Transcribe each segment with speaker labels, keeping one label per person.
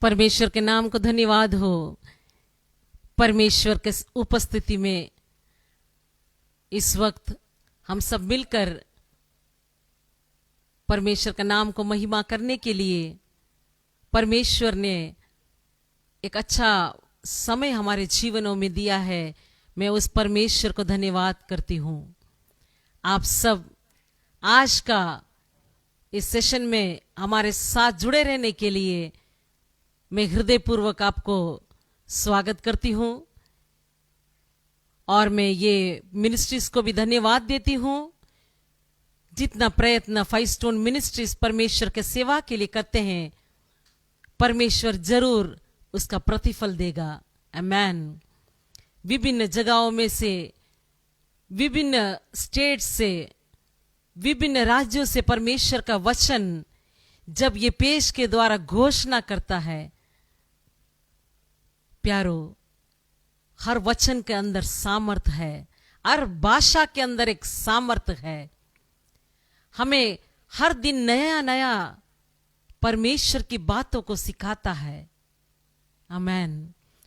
Speaker 1: परमेश्वर के नाम को धन्यवाद हो। परमेश्वर के उपस्थिति में इस वक्त हम सब मिलकर परमेश्वर का नाम को महिमा करने के लिए परमेश्वर ने एक अच्छा समय हमारे जीवनों में दिया है। मैं उस परमेश्वर को धन्यवाद करती हूँ। आप सब आज का इस सेशन में हमारे साथ जुड़े रहने के लिए मैं हृदयपूर्वक आपको स्वागत करती हूँ और मैं ये मिनिस्ट्रीज को भी धन्यवाद देती हूँ। जितना प्रयत्न 5 स्टोन मिनिस्ट्रीज परमेश्वर के सेवा के लिए करते हैं, परमेश्वर जरूर उसका प्रतिफल देगा। आमेन। विभिन्न जगहों में से, विभिन्न स्टेट से, विभिन्न राज्यों से परमेश्वर का वचन जब ये पेश के द्वारा घोषणा करता है, प्यारो, हर वचन के अंदर सामर्थ है, हर भाषा के अंदर एक सामर्थ है। हमें हर दिन नया नया परमेश्वर की बातों को सिखाता है। आमेन।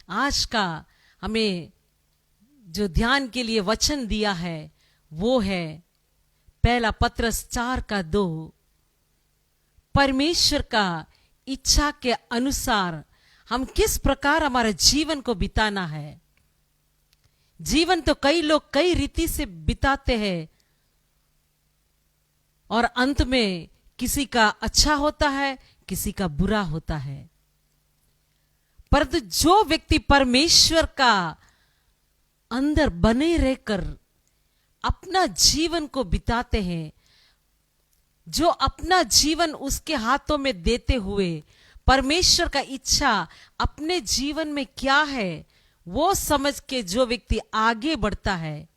Speaker 1: आज का हमें जो ध्यान के लिए वचन दिया है वो है पहला पत्रस 4:2। परमेश्वर का इच्छा के अनुसार हम किस प्रकार हमारे जीवन को बिताना है। जीवन तो कई लोग कई रीति से बिताते हैं और अंत में किसी का अच्छा होता है, किसी का बुरा होता है। परंतु जो व्यक्ति परमेश्वर का अंदर बने रहकर अपना जीवन को बिताते हैं, जो अपना जीवन उसके हाथों में देते हुए परमेश्वर का इच्छा अपने जीवन में क्या है वो समझ के जो व्यक्ति आगे बढ़ता है,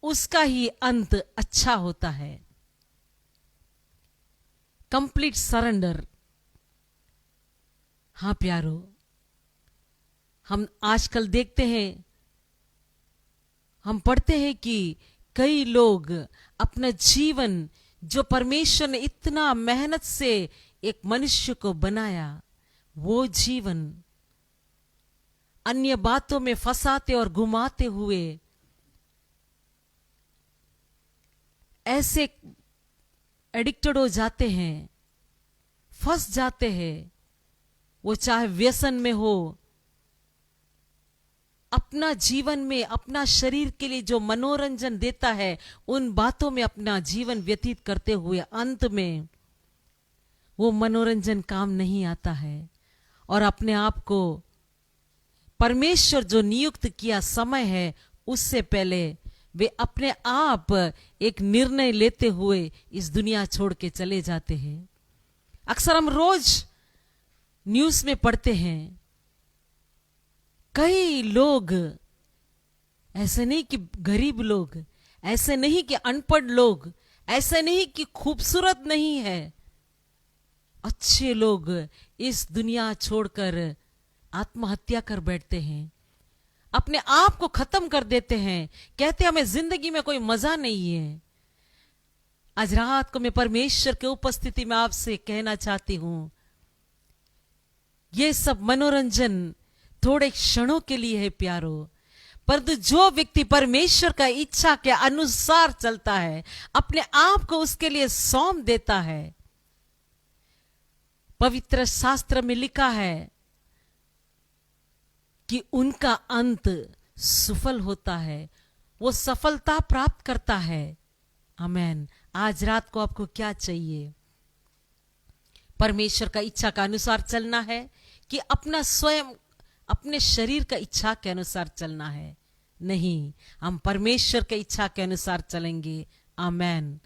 Speaker 1: उसका ही अंत अच्छा होता है। Complete surrender. हाँ प्यारो, हम आजकल देखते हैं, हम पढ़ते हैं कि कई लोग अपना जीवन जो परमेश्वर ने इतना मेहनत से एक मनुष्य को बनाया, वो जीवन अन्य बातों में फंसाते और घुमाते हुए ऐसे एडिक्टेड हो जाते हैं, फंस जाते हैं। वो चाहे व्यसन में हो, अपना जीवन में अपना शरीर के लिए जो मनोरंजन देता है उन बातों में अपना जीवन व्यतीत करते हुए अंत में वो मनोरंजन काम नहीं आता है और अपने आप को परमेश्वर जो नियुक्त किया समय है उससे पहले वे अपने आप एक निर्णय लेते हुए इस दुनिया छोड़ के चले जाते हैं। अक्सर हम रोज न्यूज़ में पढ़ते हैं, कई लोग, ऐसे नहीं कि गरीब लोग, ऐसे नहीं कि अनपढ़ लोग, ऐसे नहीं कि खूबसूरत नहीं है, अच्छे लोग इस दुनिया छोड़कर आत्महत्या कर बैठते हैं, अपने आप को खत्म कर देते हैं, कहते हमें जिंदगी में कोई मजा नहीं है। आज रात को मैं परमेश्वर के उपस्थिति में आपसे कहना चाहती हूं, ये सब मनोरंजन थोड़े क्षणों के लिए है प्यारो, परंतु जो व्यक्ति परमेश्वर का इच्छा के अनुसार चलता है, अपने आप को उसके लिए सौंप देता है, पवित्र शास्त्र में लिखा है कि उनका अंत सफल होता है, वो सफलता प्राप्त करता है। आमेन। आज रात को आपको क्या चाहिए? परमेश्वर का इच्छा का अनुसार चलना है कि अपना स्वयं अपने शरीर का इच्छा के अनुसार चलना है? नहीं, हम परमेश्वर के इच्छा के अनुसार चलेंगे। आमेन।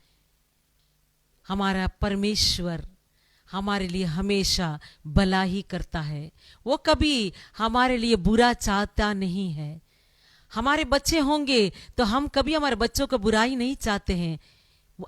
Speaker 1: हमारा परमेश्वर हमारे लिए हमेशा भला ही करता है, वो कभी हमारे लिए बुरा चाहता नहीं है। हमारे बच्चे होंगे तो हम कभी हमारे बच्चों को बुराई नहीं चाहते हैं,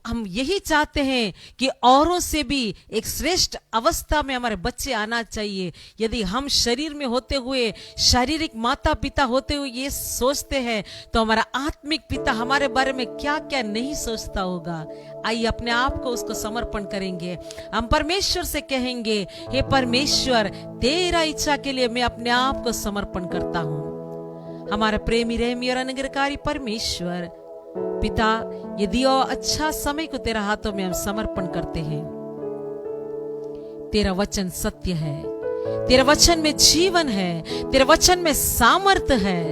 Speaker 1: हम यही चाहते हैं कि औरों से भी एक श्रेष्ठ अवस्था में हमारे बच्चे आना चाहिए। यदि हम शरीर में होते हुए, शारीरिक माता पिता होते हुए ये सोचते हैं, तो हमारा आत्मिक पिता हमारे बारे में क्या क्या नहीं सोचता होगा। आइए अपने आप को उसको समर्पण करेंगे। हम परमेश्वर से कहेंगे, हे परमेश्वर, तेरा इच्छा के लिए मैं अपने आप को समर्पण करता हूं। हमारा प्रेमी, रहमी और अनुग्रहकारी परमेश्वर पिता, ये दिया अच्छा समय को तेरा हाथों में हम समर्पण करते हैं। तेरा वचन सत्य है, तेरा वचन में जीवन है, तेरा वचन में सामर्थ्य है।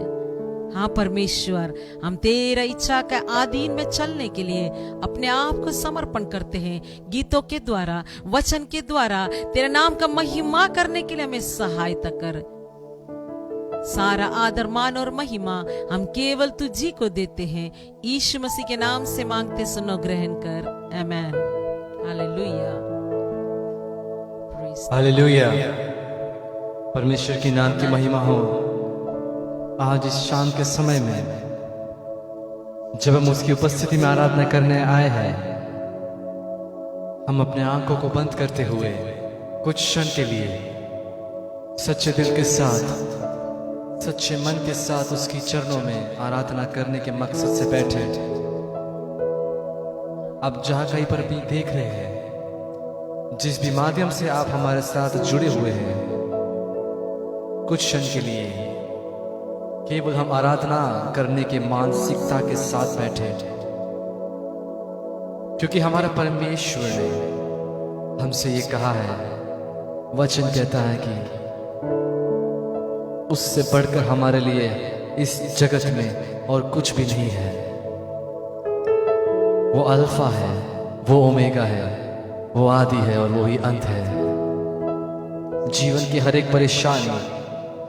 Speaker 1: हाँ परमेश्वर, हम तेरा इच्छा के अधीन में चलने के लिए अपने आप को समर्पण करते हैं। गीतों के द्वारा, वचन के द्वारा तेरे नाम का महिमा करने के लिए हमें सहायता कर। सारा आदर, मान और महिमा हम केवल तुझी को देते हैं। यीशु मसीह के नाम से मांगते, सुनो, ग्रहण कर। आमेन। Hallelujah,
Speaker 2: hallelujah. परमेश्वर के नाम की महिमा हो। आज इस शाम के समय में जब हम उसकी उपस्थिति में आराधना करने आए हैं, हम अपने आंखों को बंद करते हुए कुछ क्षण के लिए सच्चे दिल के साथ, सच्चे मन के साथ उसकी चरणों में आराधना करने के मकसद से बैठे। अब जहां कहीं पर भी देख रहे हैं, जिस भी माध्यम से आप हमारे साथ जुड़े हुए हैं, कुछ क्षण के लिए केवल हम आराधना करने के मानसिकता के साथ बैठे, क्योंकि हमारा परमेश्वर ने हमसे ये कहा है। वचन कहता है कि उससे बढ़कर हमारे लिए इस जगत में और कुछ भी नहीं है। वो अल्फा है, वो ओमेगा है, वो आदि है और वो ही अंत है। जीवन की हर एक परेशानी,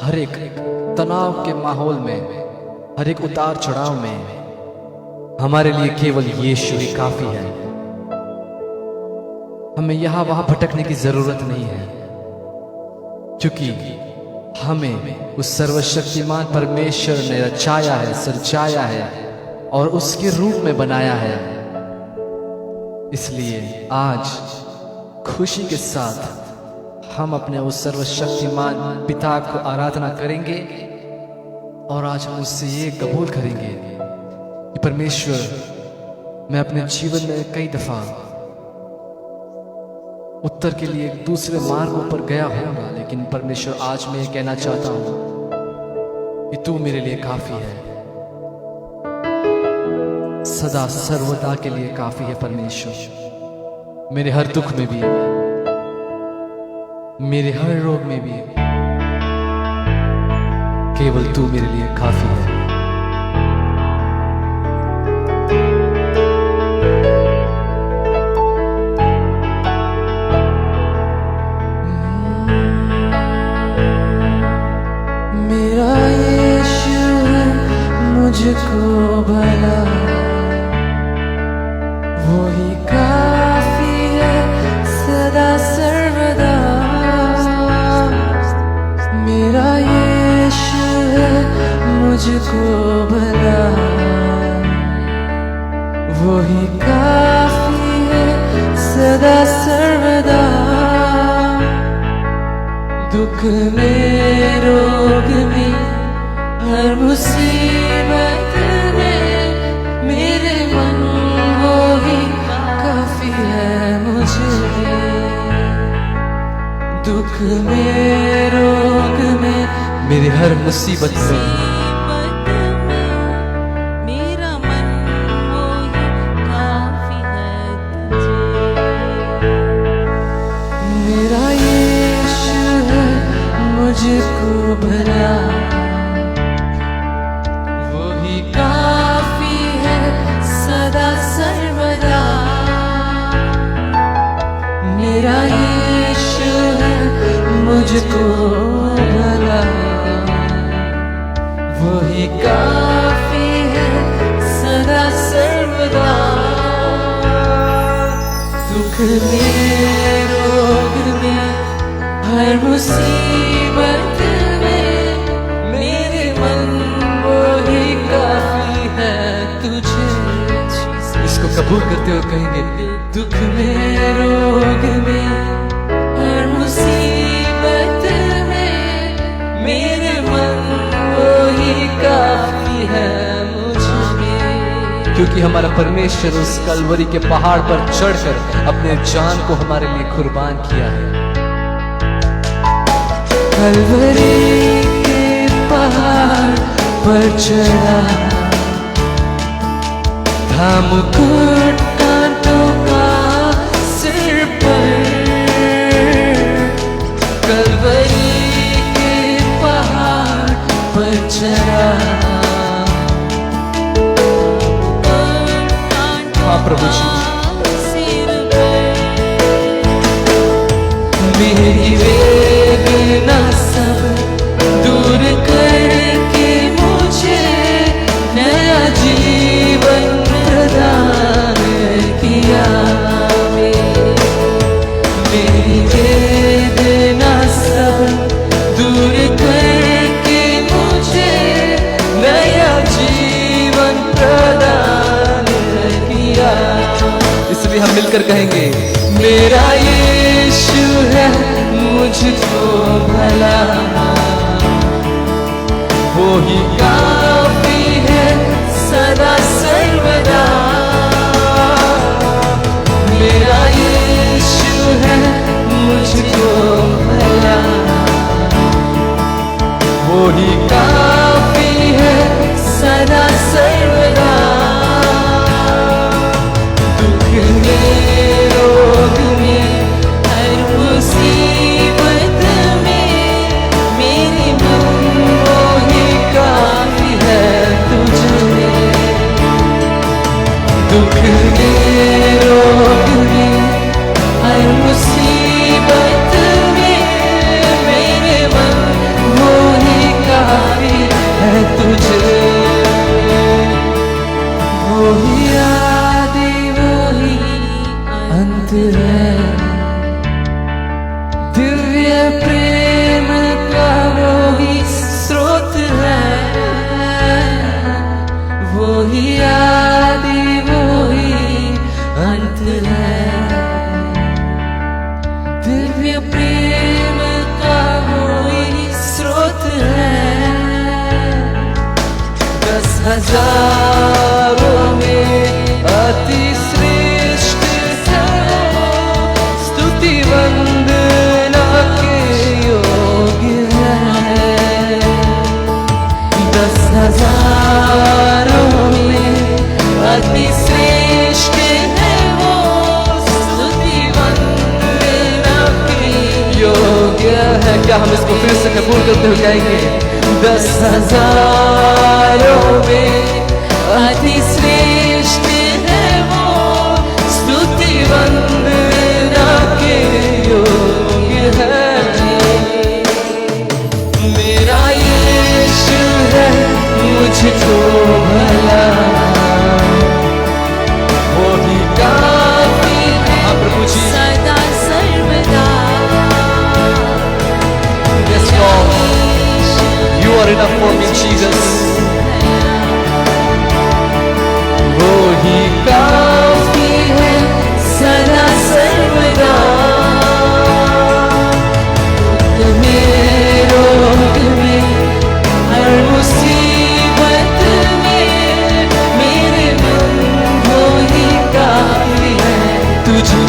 Speaker 2: हर एक तनाव के माहौल में, हर एक उतार चढ़ाव में हमारे लिए केवल यीशु ही काफी है। हमें यहां वहां भटकने की जरूरत नहीं है, क्योंकि हमें उस सर्वशक्तिमान परमेश्वर ने रचाया है, सजाया है और उसके रूप में बनाया है। इसलिए आज खुशी के साथ हम अपने उस सर्वशक्तिमान पिता को आराधना करेंगे और आज हम उससे ये कबूल करेंगे कि परमेश्वर, मैं अपने जीवन में कई दफा उत्तर के लिए एक दूसरे मार्गों पर गया होगा, लेकिन परमेश्वर आज मैं ये कहना चाहता हूं कि तू मेरे लिए काफी है, सदा सर्वदा के लिए काफी है। परमेश्वर, मेरे हर दुख में भी, मेरे हर रोग में भी केवल तू मेरे लिए काफी है।
Speaker 3: मुझको भला वो ही काफी है सदा सर्वदा। मेरा यीशु है मुझको भला, वो ही काफी है सदा सर्वदा। दुख में, रोग में, हर मुसीबत में मेरे मन वो ही काफी है मुझे। दुख में, रोग में,
Speaker 2: मेरे हर मुसीबत में
Speaker 1: मेरा मन वो ही काफी है तुझे।
Speaker 3: मेरा यीशु है मुझको भला, काफी है सदा सर्वदा। मेरा यीशु है मुझको भला, वही काफी है सदा सर्वदा। दुख में, रोग में, हर मुसीबत में मेरे मन वो ही काफी है तुझे।
Speaker 2: इसको कबूल करते हुए कहेंगे,
Speaker 3: दुख में, रोग में, हर मुसीबत में मेरे मन वो ही काफी है मुझे।
Speaker 2: क्योंकि हमारा परमेश्वर उस कलवरी के पहाड़ पर चढ़कर अपने जान को हमारे लिए कुर्बान किया है।
Speaker 3: कलवरी के पहाड़ पर चढ़ा था मुकुट कांटों का सिर पर। कलवरी के पहाड़ पर चढ़ा
Speaker 2: हाँ प्रभु जी,
Speaker 3: मेरी वेदना सब दूर करके मुझे नया जीवन प्रदान किया। मेरी वेदना सब दूर करके मुझे नया जीवन प्रदान किया।
Speaker 2: इसलिए हम मिलकर कहेंगे,
Speaker 3: मेरा यीशु है मुझको भला, वो ही काफी है सदा सर्वदा। मेरा यीशु है मुझको भला, वो ही काफी है सदा सर्वदा। दुख में, रोग में, हर मुसीबत में मेरे मन वो ही काफी है तुझे। दुख में, रोग में, हर मुसीबत में मेरे मन वो ही काफी है तुझे। वो ही आदि वो ही अंत है, दिव्य प्रेम का वो ही स्रोत है। वो ही आदि वो ही अंत है, दिव्य प्रेम का वो ही स्रोत है। 10,000 में अति श्रेष्ठ है वो, स्तुति वंदना के योग्य है। 10,000 में अति श्रेष्ठ है वो, स्तुति वंदना के योग्य है।
Speaker 2: क्या हम इसको फिर से कबूल करते हुए कहेंगे,
Speaker 3: 10,000 में अति श्रेष्ठ है वो, स्तुति वंदना के योग्य है। मेरा यीशु है मुझको भला, वो ही काफी है
Speaker 2: प्रभु जी,
Speaker 3: सदा सर्वदा।
Speaker 2: yes Lord, you are enough for me Jesus।
Speaker 3: वो ही काफी है सदा सर्वदा। दुख में, रोग में, हर मुसीबत में मेरे मन वो ही काफी है तुझे।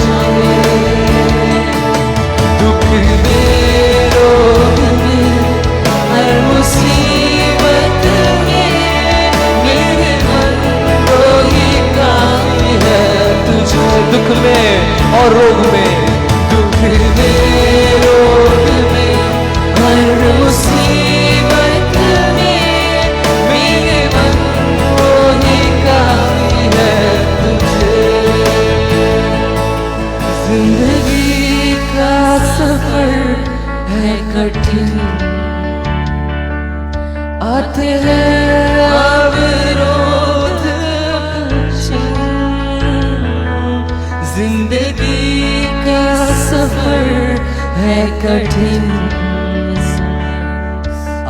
Speaker 3: दुख में, रोग में, हर मुसीबत में मेरे मन वो ही काफी है तुझे।
Speaker 2: दुख में और रोग में,
Speaker 3: दुख में, रोग में, हर मुसीबत में मेरे मन वो ही काफी है तुझे। जिंदगी का सफर है कठिन, आते हैं अवरोध पश्चिम। जिंदगी का सफर है कठिन,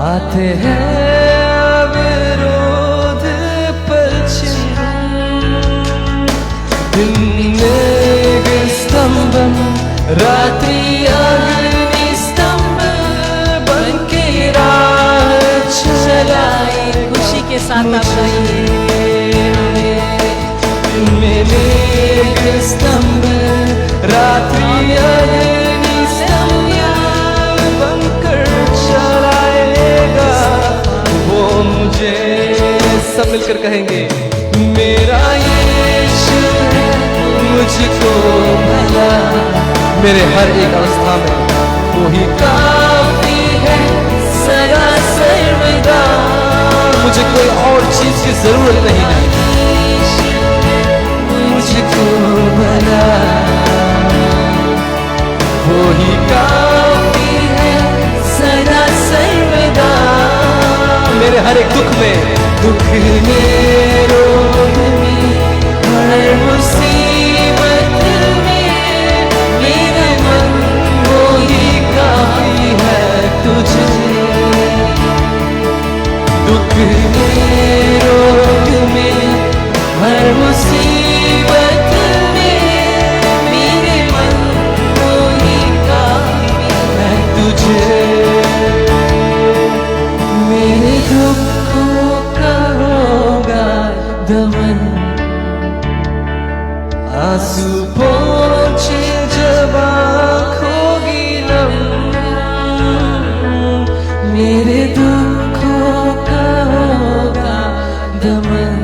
Speaker 3: आते हैं अवरोध पश्चिम। दीपम रात्रि अग्नि स्तंभ बन के राह चलाए
Speaker 1: खुशी के साथ आप गाइए।
Speaker 3: मेरे स्तंभ रात्रि अग्नि स्तंभ बनकर चलाएगा वो मुझे। सब मिलकर कहेंगे मेरा यीशु है मुझको भला, मेरे हर एक अवस्था में वही काफी है सदा सर्वदा, मुझे कोई और चीज की जरूरत नहीं है। मुझको भला वही काफी है सदा सर्वदा, मेरे हर एक दुख में रोग में हर मुसीबत में मेरा मन वही काफी है तुझे। दुख में रोग में हर मुसीबत में मेरे मन वही काफी है तुझे। मेरे दुखों का होगा दमन, आंसू पोंछे जब आँखों की नम, मेरे दुखों का होगा दमन,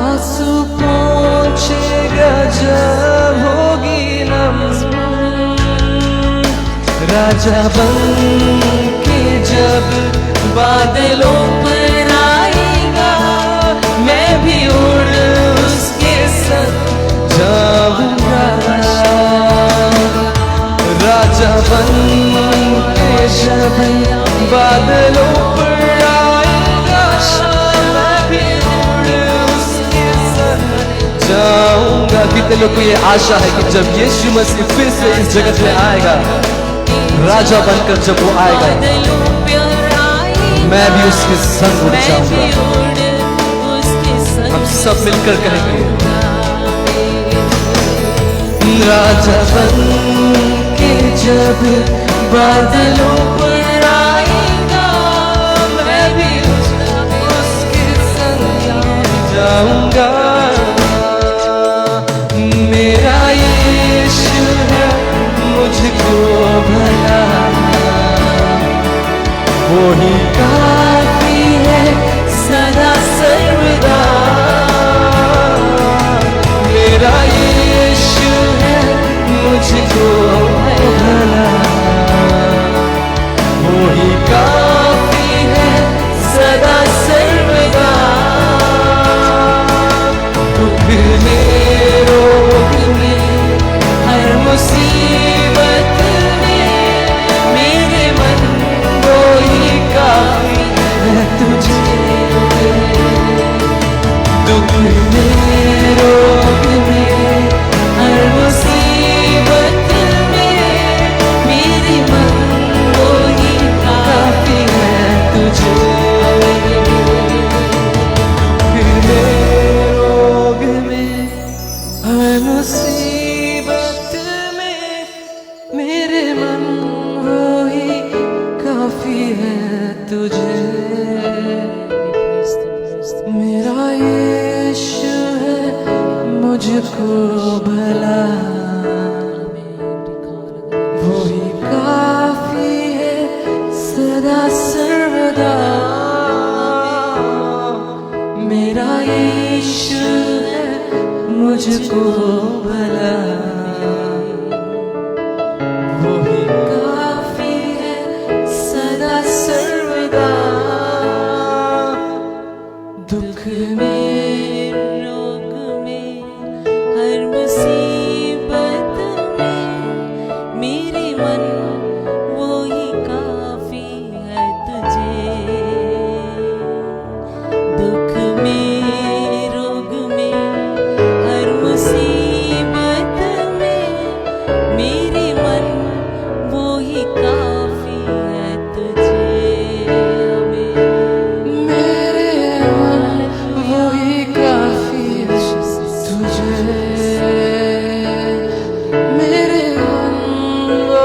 Speaker 3: आंसू पोंछेगा जब होगी नम। राजा बन के जब बादलों पर आएगा, मैं भी उड़ उसके संग जाऊंगा। राजा बन के जब बादलों पर आएगा, मैं भी उड़ उसके संग जाऊंगा। कितने लोग को ये आशा है कि जब यीशु मसीह फिर से इस जगत में आएगा, राजा बनकर जब वो आएगा, मैं भी उसके संग उड़ जाऊंगा। हम सब मिलकर कहेंगे राजा बन के जब बादलों पर आएगा, मैं भी उसके संग जाऊंगा। मेरा यीशु है मुझको भला, वही काफी है सदा सर्वदा। मेरा यीशु है मुझको भला, वही काफी है सदा सर्वदा।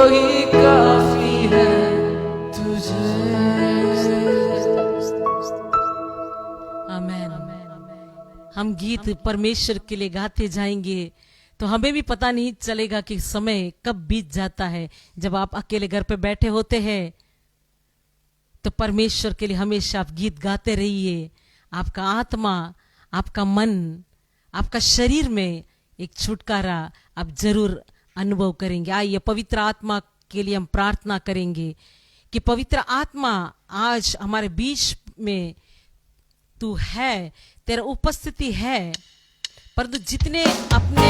Speaker 3: ही काफी है तुझे।
Speaker 1: आमेन। हम गीत परमेश्वर के लिए गाते जाएंगे तो हमें भी पता नहीं चलेगा कि समय कब बीत जाता है। जब आप अकेले घर पे बैठे होते हैं तो परमेश्वर के लिए हमेशा आप गीत गाते रहिए। आपका आत्मा, आपका मन, आपका शरीर में एक छुटकारा आप जरूर अनुभव करेंगे। आइए पवित्र आत्मा के लिए हम प्रार्थना करेंगे कि पवित्र आत्मा आज हमारे बीच में तू है, तेरा उपस्थिति है, परंतु जितने अपने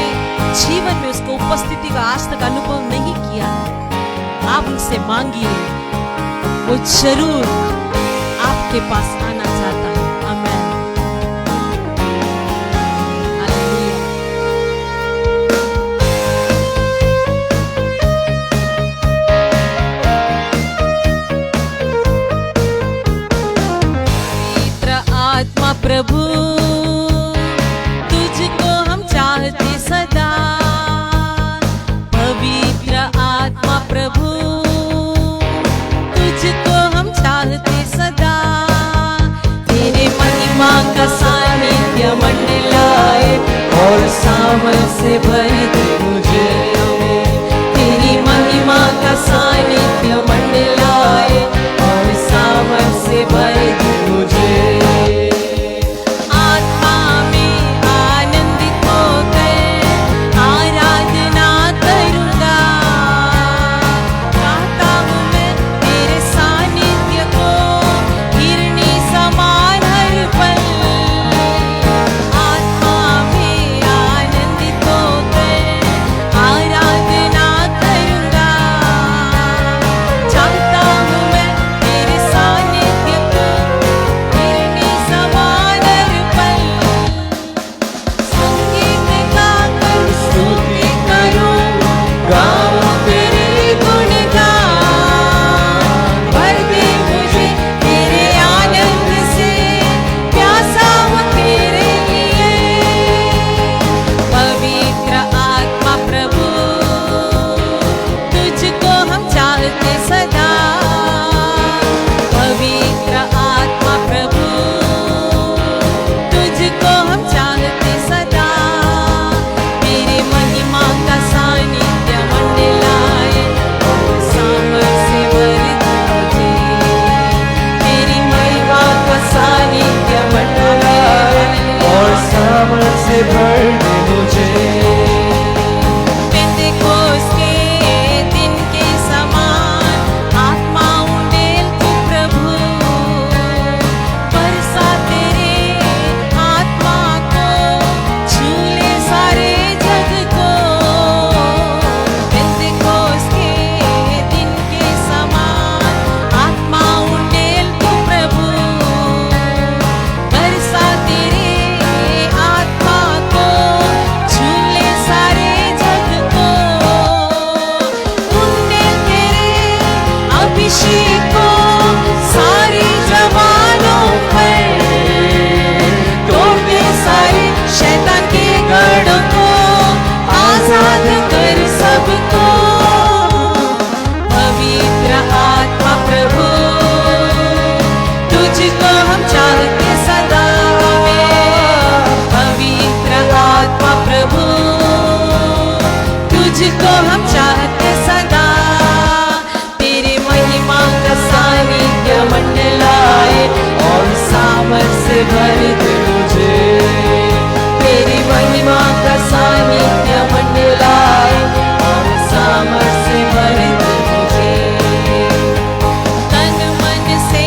Speaker 1: जीवन में उसको उपस्थिति का आज तक अनुभव नहीं किया है, आप उनसे मांगिए, वो जरूर आपके पास आना चाहता है। आमेन। हालेलुया। पवित्र आत्मा प्रभु, तुझको हम चाहते सदा। पवित्र आत्मा प्रभु, तुझको हम चाहते सदा। तेरे महिमा का सानिध्य मंडलाए और सामर्थ से भर दे मुझे। तेरी महिमा का सानिध्य मंडलाए और सामर्थ से भर दे मुझे। आत्मा में आनंदित होकर आराधना करूंगा। चाहता हूँ मैं तेरे सानिध्य को हिरनी समान हर पल। आत्मा में आनंदित होकर आराधना करूंगा। चाहता हूँ मैं तेरे सानिध्य को हिरनी समान हर पल। संगीत गाकर स्तुति करूं, गाऊं तेरे गुणगान। भर दे मुझे तेरे आनंद से, प्यासा हूं तेरे लिए। पवित्र आत्मा प्रभु, तुझको हम चाहते सदा। पवित्र आत्मा प्रभु, तुझको हम चाहते सदा। तेरे महिमा का सानिध्य मंडलाए और सामर्थ से भर दे मुझे। तेरी महिमा का सानिध्य मंडलाए
Speaker 3: और सामर्थ से भर दे मुझे।
Speaker 1: पेंतेकोस्त के दिन के समान आत्मा उंडेल तू प्रभु। बरसा तेरे आत्मा को, छूले सारे जग को। पेंतेकोस्त के दिन के समान आत्मा उंडेल तू प्रभु। बरसा तेरे आत्मा को, छूले सारे जग को। उंडेल तेरे अभिषेक को सारे जवानों पर। तोड़ दे सारे शैतान के गढ़ को, आजाद कर सबको। पवित्र आत्मा प्रभु, तुझको हम चाहते सदा। पवित्र आत्मा प्रभु, तुझको हम चाहते सदा। तेरे महिमा का सानिध्य मंडलाए और सामर्थ से भर दे मुझे। तेरी महिमा का सानिध्य मंडलाए और सामर्थ से भर दे मुझे। तन मन से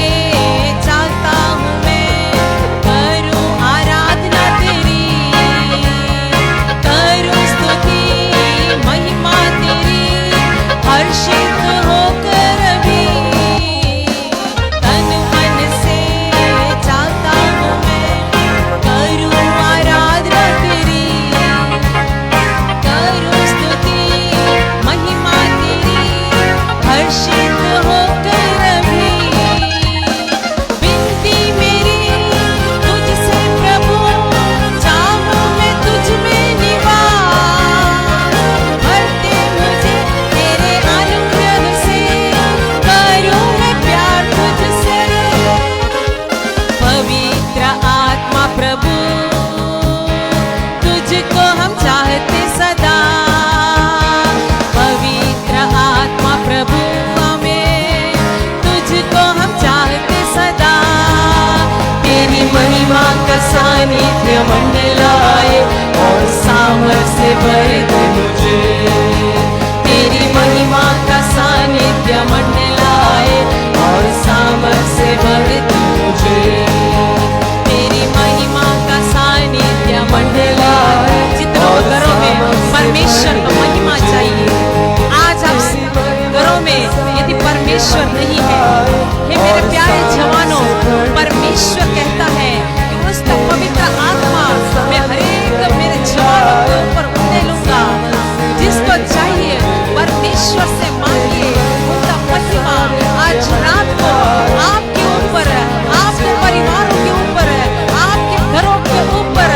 Speaker 1: चाहता हूँ मैं करूँ आराधना तेरी। करूँ स्तुति महिमा तेरी, हर्षित होकर भी। तन मन से चाहता हूँ मैं
Speaker 3: सानिध्य मंडलाए और सामर्थ से भर दे मुझे। तेरी महिमा का सानिध्य मंडलाए और सामर्थ से भर दे मुझे। तेरी महिमा का सानिध्य मंडलाए। जितने घरों में परमेश्वर का महिमा चाहिए, आज आप घरों में यदि परमेश्वर नहीं है, हे मेरे प्यारे जवानों, परमेश्वर कहता है कि उसका पवित्र आत्मा मैं हरेक मेरे जवानों के ऊपर उड़ेलूंगा। जिसको चाहिए परमेश्वर से मांगिए, उनका महिमा आज रात को आपके ऊपर, आपके परिवारों के ऊपर, आपके घरों के ऊपर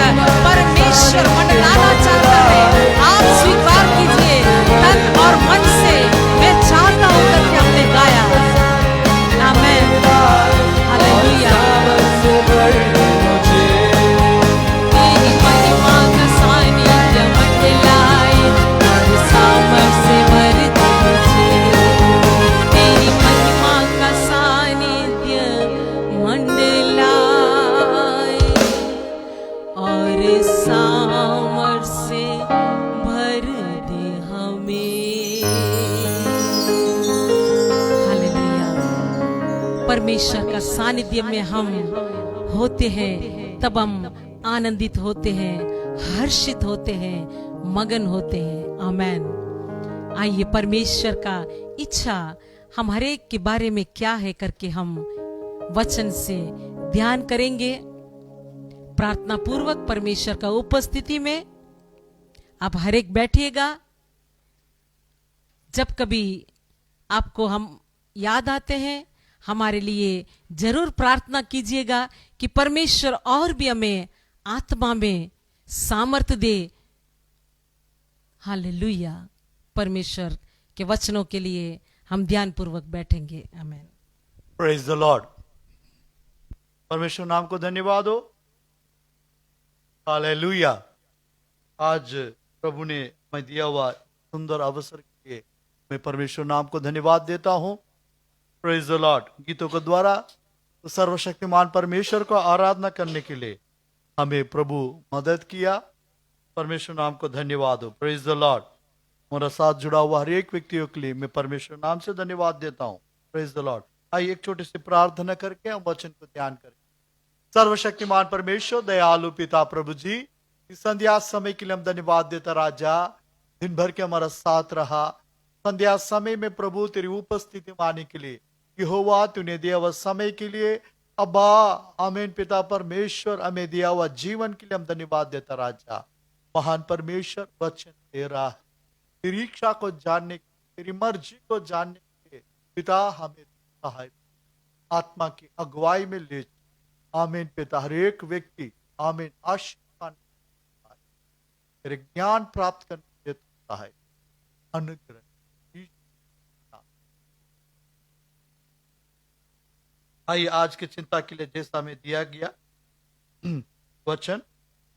Speaker 3: परमेश्वर मंडलाना चाहता है। आप स्वीकार कीजिए तन और मन से, मैं चाहता हूं करके हमने गाया। आमेन, हालेलुया। तेरी महिमा का सानिध्य मंडलाए और सामर्थ से भर दे मुझे। तेरी महिमा का सानिध्य मंडलाए और सामर्थ से भर दे हमें। हालेलुया। परमेश्वर का सानिध्य में हम होते हैं, तब हम आनंदित होते हैं, हर्षित होते हैं, मगन होते हैं। आमेन। आइए परमेश्वर का इच्छा हम हरेक के बारे में क्या है करके हम वचन से ध्यान करेंगे। प्रार्थना पूर्वक परमेश्वर का उपस्थिति में आप हरेक बैठिएगा। जब कभी आपको हम याद आते हैं, हमारे लिए जरूर प्रार्थना कीजिएगा कि परमेश्वर और भी हमें आत्मा में सामर्थ दे। हालेलुया। परमेश्वर के वचनों के लिए हम ध्यान पूर्वक बैठेंगे। आमेन।
Speaker 4: Praise the Lord. परमेश्वर नाम को धन्यवाद हो। हालेलुया। आज प्रभु ने मैं दिया हुआ सुंदर अवसर के लिए मैं परमेश्वर नाम को धन्यवाद देता हूं। Praise the Lord. गीतों के द्वारा सर्वशक्तिमान परमेश्वर को आराधना करने के लिए हमें प्रभु मदद किया। परमेश्वर नाम को धन्यवाद हो। Praise the Lord. मेरा साथ जुड़ा हुआ हर एक व्यक्तियों के लिए मैं परमेश्वर नाम से धन्यवाद देता हूँ। Praise the Lord. आइए एक छोटी सी प्रार्थना करके हम वचन को ध्यान करें। सर्वशक्तिमान परमेश्वर, दयालु पिता प्रभु जी, इस संध्या समय के लिए हम धन्यवाद देता राजा। दिन भर के हमारा साथ रहा। संध्या समय में प्रभु तेरी उपस्थिति में आने के लिए यहोवा तूने दिया हुआ समय के लिए, अब्बा आमीन पिता परमेश्वर, हमें दिया हुआ जीवन के लिए हम धन्यवाद देता राजा। महान परमेश्वर वचन दे रहा है, तेरी इच्छा को जानने, तेरी मर्जी को जानने के लिए पिता हमें सहाय, आत्मा की अगुवाई में ले। आमीन पिता। हर एक व्यक्ति आमीन आशीर्वाद तेरे ज्ञान प्राप्त करने के सहाय अनुग्रह। आइए आज की चिंता के लिए जैसा हमें दिया गया वचन,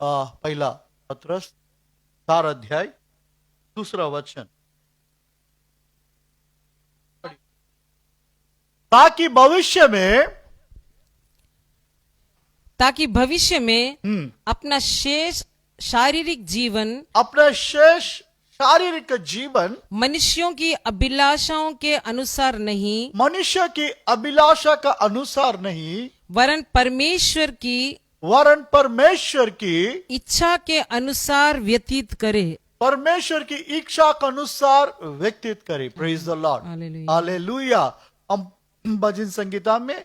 Speaker 4: पहला पत्रस 4 अध्याय 2 वचन, ताकि भविष्य में
Speaker 1: अपना शेष शारीरिक जीवन मनुष्यों की अभिलाषाओं के अनुसार नहीं,
Speaker 4: मनुष्य की अभिलाषा का अनुसार नहीं,
Speaker 1: वरन परमेश्वर की इच्छा के अनुसार व्यतीत करे।
Speaker 4: परमेश्वर की इच्छा के अनुसार व्यतीत करे। Praise the Lord. हालेलुया। हम भजन संगीता में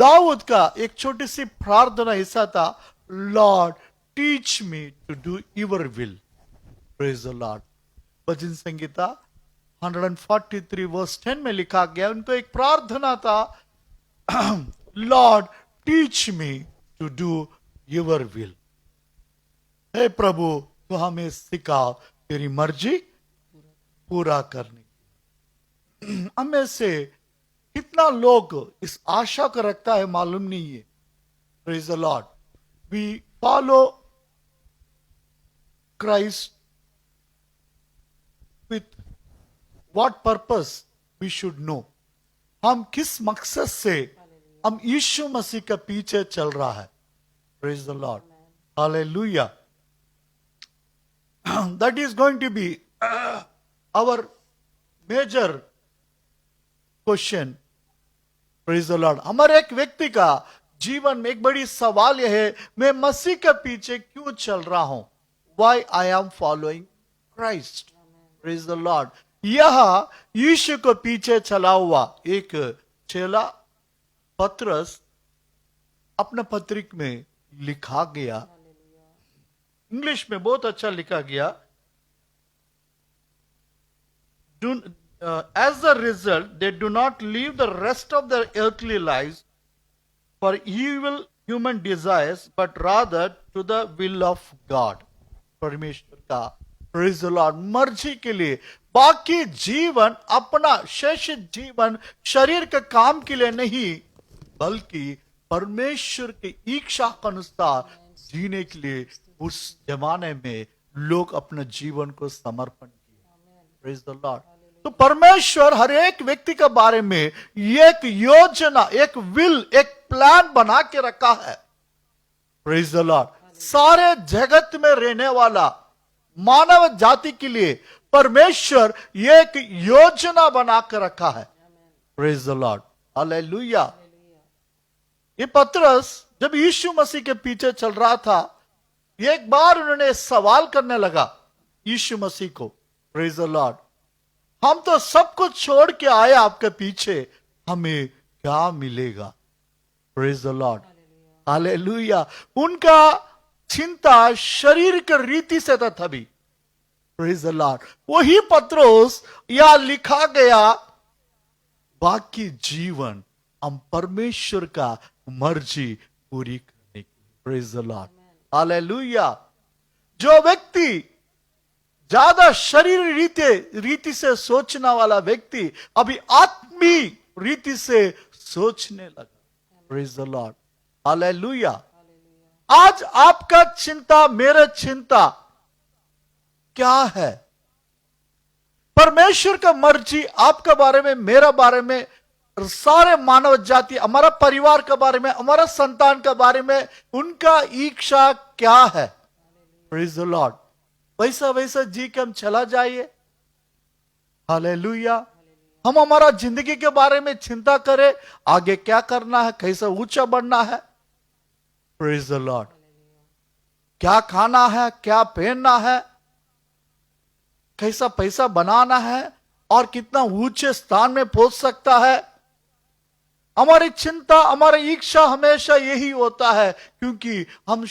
Speaker 4: दाऊद का एक छोटी सी प्रार्थना हिस्सा था, Lord teach me to do your will. Praise the Lord. भजन संगीता 143 वर्स 10 में लिखा गया, उनको एक प्रार्थना था, Lord teach me to do your will. हे प्रभु तो हमें सिखाओ तेरी मर्जी पूरा करने। हमें से कितना लोग इस आशा को रखता है मालूम नहीं है। Praise the lord. We follow Christ with what purpose we should know। हम किस मकसद से हम यीशु मसीह के पीछे चल रहा है। Praise the Lord। Hallelujah. That is going to be our major question. Praise the Lord. हमारे एक व्यक्ति का जीवन में एक बड़ी सवाल यह है, मैं मसीह के पीछे क्यों चल रहा हूं? Why I am following Christ? Praise the Lord. यह यीशु को पीछे चला हुआ एक चेला पत्रस अपने पत्रिक में लिखा गया, इंग्लिश में बहुत अच्छा लिखा गया. As a result, they do not live the rest of their earthly lives for evil human desires, but rather to the will of God. परमेश्वर का praise the Lord मर्जी के लिए बाकी जीवन अपना शेष जीवन शरीर के काम के लिए नहीं, बल्कि परमेश्वर की इच्छा के अनुसार जीने के लिए उस जमाने में लोग अपने जीवन को समर्पण किए. Praise the Lord. तो परमेश्वर हर एक व्यक्ति के बारे में एक योजना, एक विल, एक प्लान बना के रखा है. Praise the Lord. सारे जगत में रहने वाला मानव जाति के लिए परमेश्वर एक योजना बना के रखा है. Praise the Lord. हालेलुया. ये पत्रस जब यीशु मसीह के पीछे चल रहा था, एक बार उन्होंने सवाल करने लगा यीशु मसीह को. Praise the Lord. हम तो सब कुछ छोड़ के आए आपके पीछे, हमें क्या मिलेगा? Praise the Lord. हालेलुया. उनका चिंता शरीर के रीति से था तभी. Praise the Lord. वही पत्रोस या लिखा गया बाकी जीवन हम परमेश्वर का मर्जी पूरी करने की. Praise the Lord. हालेलुया. जो व्यक्ति ज्यादा शरीर रीति से सोचने वाला व्यक्ति अभी आत्मी रीति से सोचने लगा. Praise the Lord. हालेलुया. आज आपका चिंता, मेरे चिंता क्या है? परमेश्वर का मर्जी आपके बारे में, मेरा बारे में, सारे मानव जाति, हमारा परिवार के बारे में, हमारा संतान के बारे में उनका इच्छा क्या है? Praise the Lord. वैसा वैसा जी के हम चला जाइए. हालेलुया. हम हमारा जिंदगी के बारे में चिंता करें, आगे क्या करना है, कैसे ऊंचा बढ़ना है. Praise the Lord. क्या खाना है, क्या पहनना है, कैसा पैसा बनाना है और कितना ऊंचे स्थान में पहुंच सकता है. हमारी चिंता, हमारी इच्छा हमेशा यही होता है, क्योंकि हम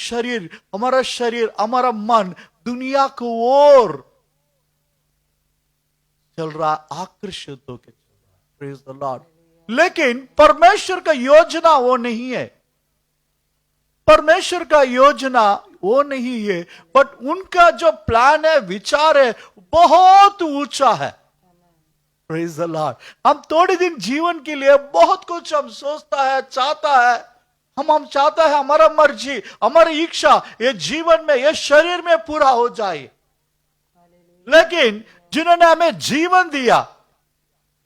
Speaker 4: हमारा शरीर, हमारा मन दुनिया को ओर चल रहा, आकर्षित होकर चल रहा. Praise the Lord. लेकिन परमेश्वर का योजना वो नहीं है. परमेश्वर का योजना वो नहीं है, बट उनका जो प्लान है, विचार है, बहुत ऊंचा है. Praise the Lord. हम थोड़े दिन जीवन के लिए बहुत कुछ हम सोचता है, चाहता है. हम चाहता है हमारा मर्जी, हमारी इच्छा ये जीवन में, ये शरीर में पूरा हो जाए. लेकिन जिन्होंने हमें जीवन दिया,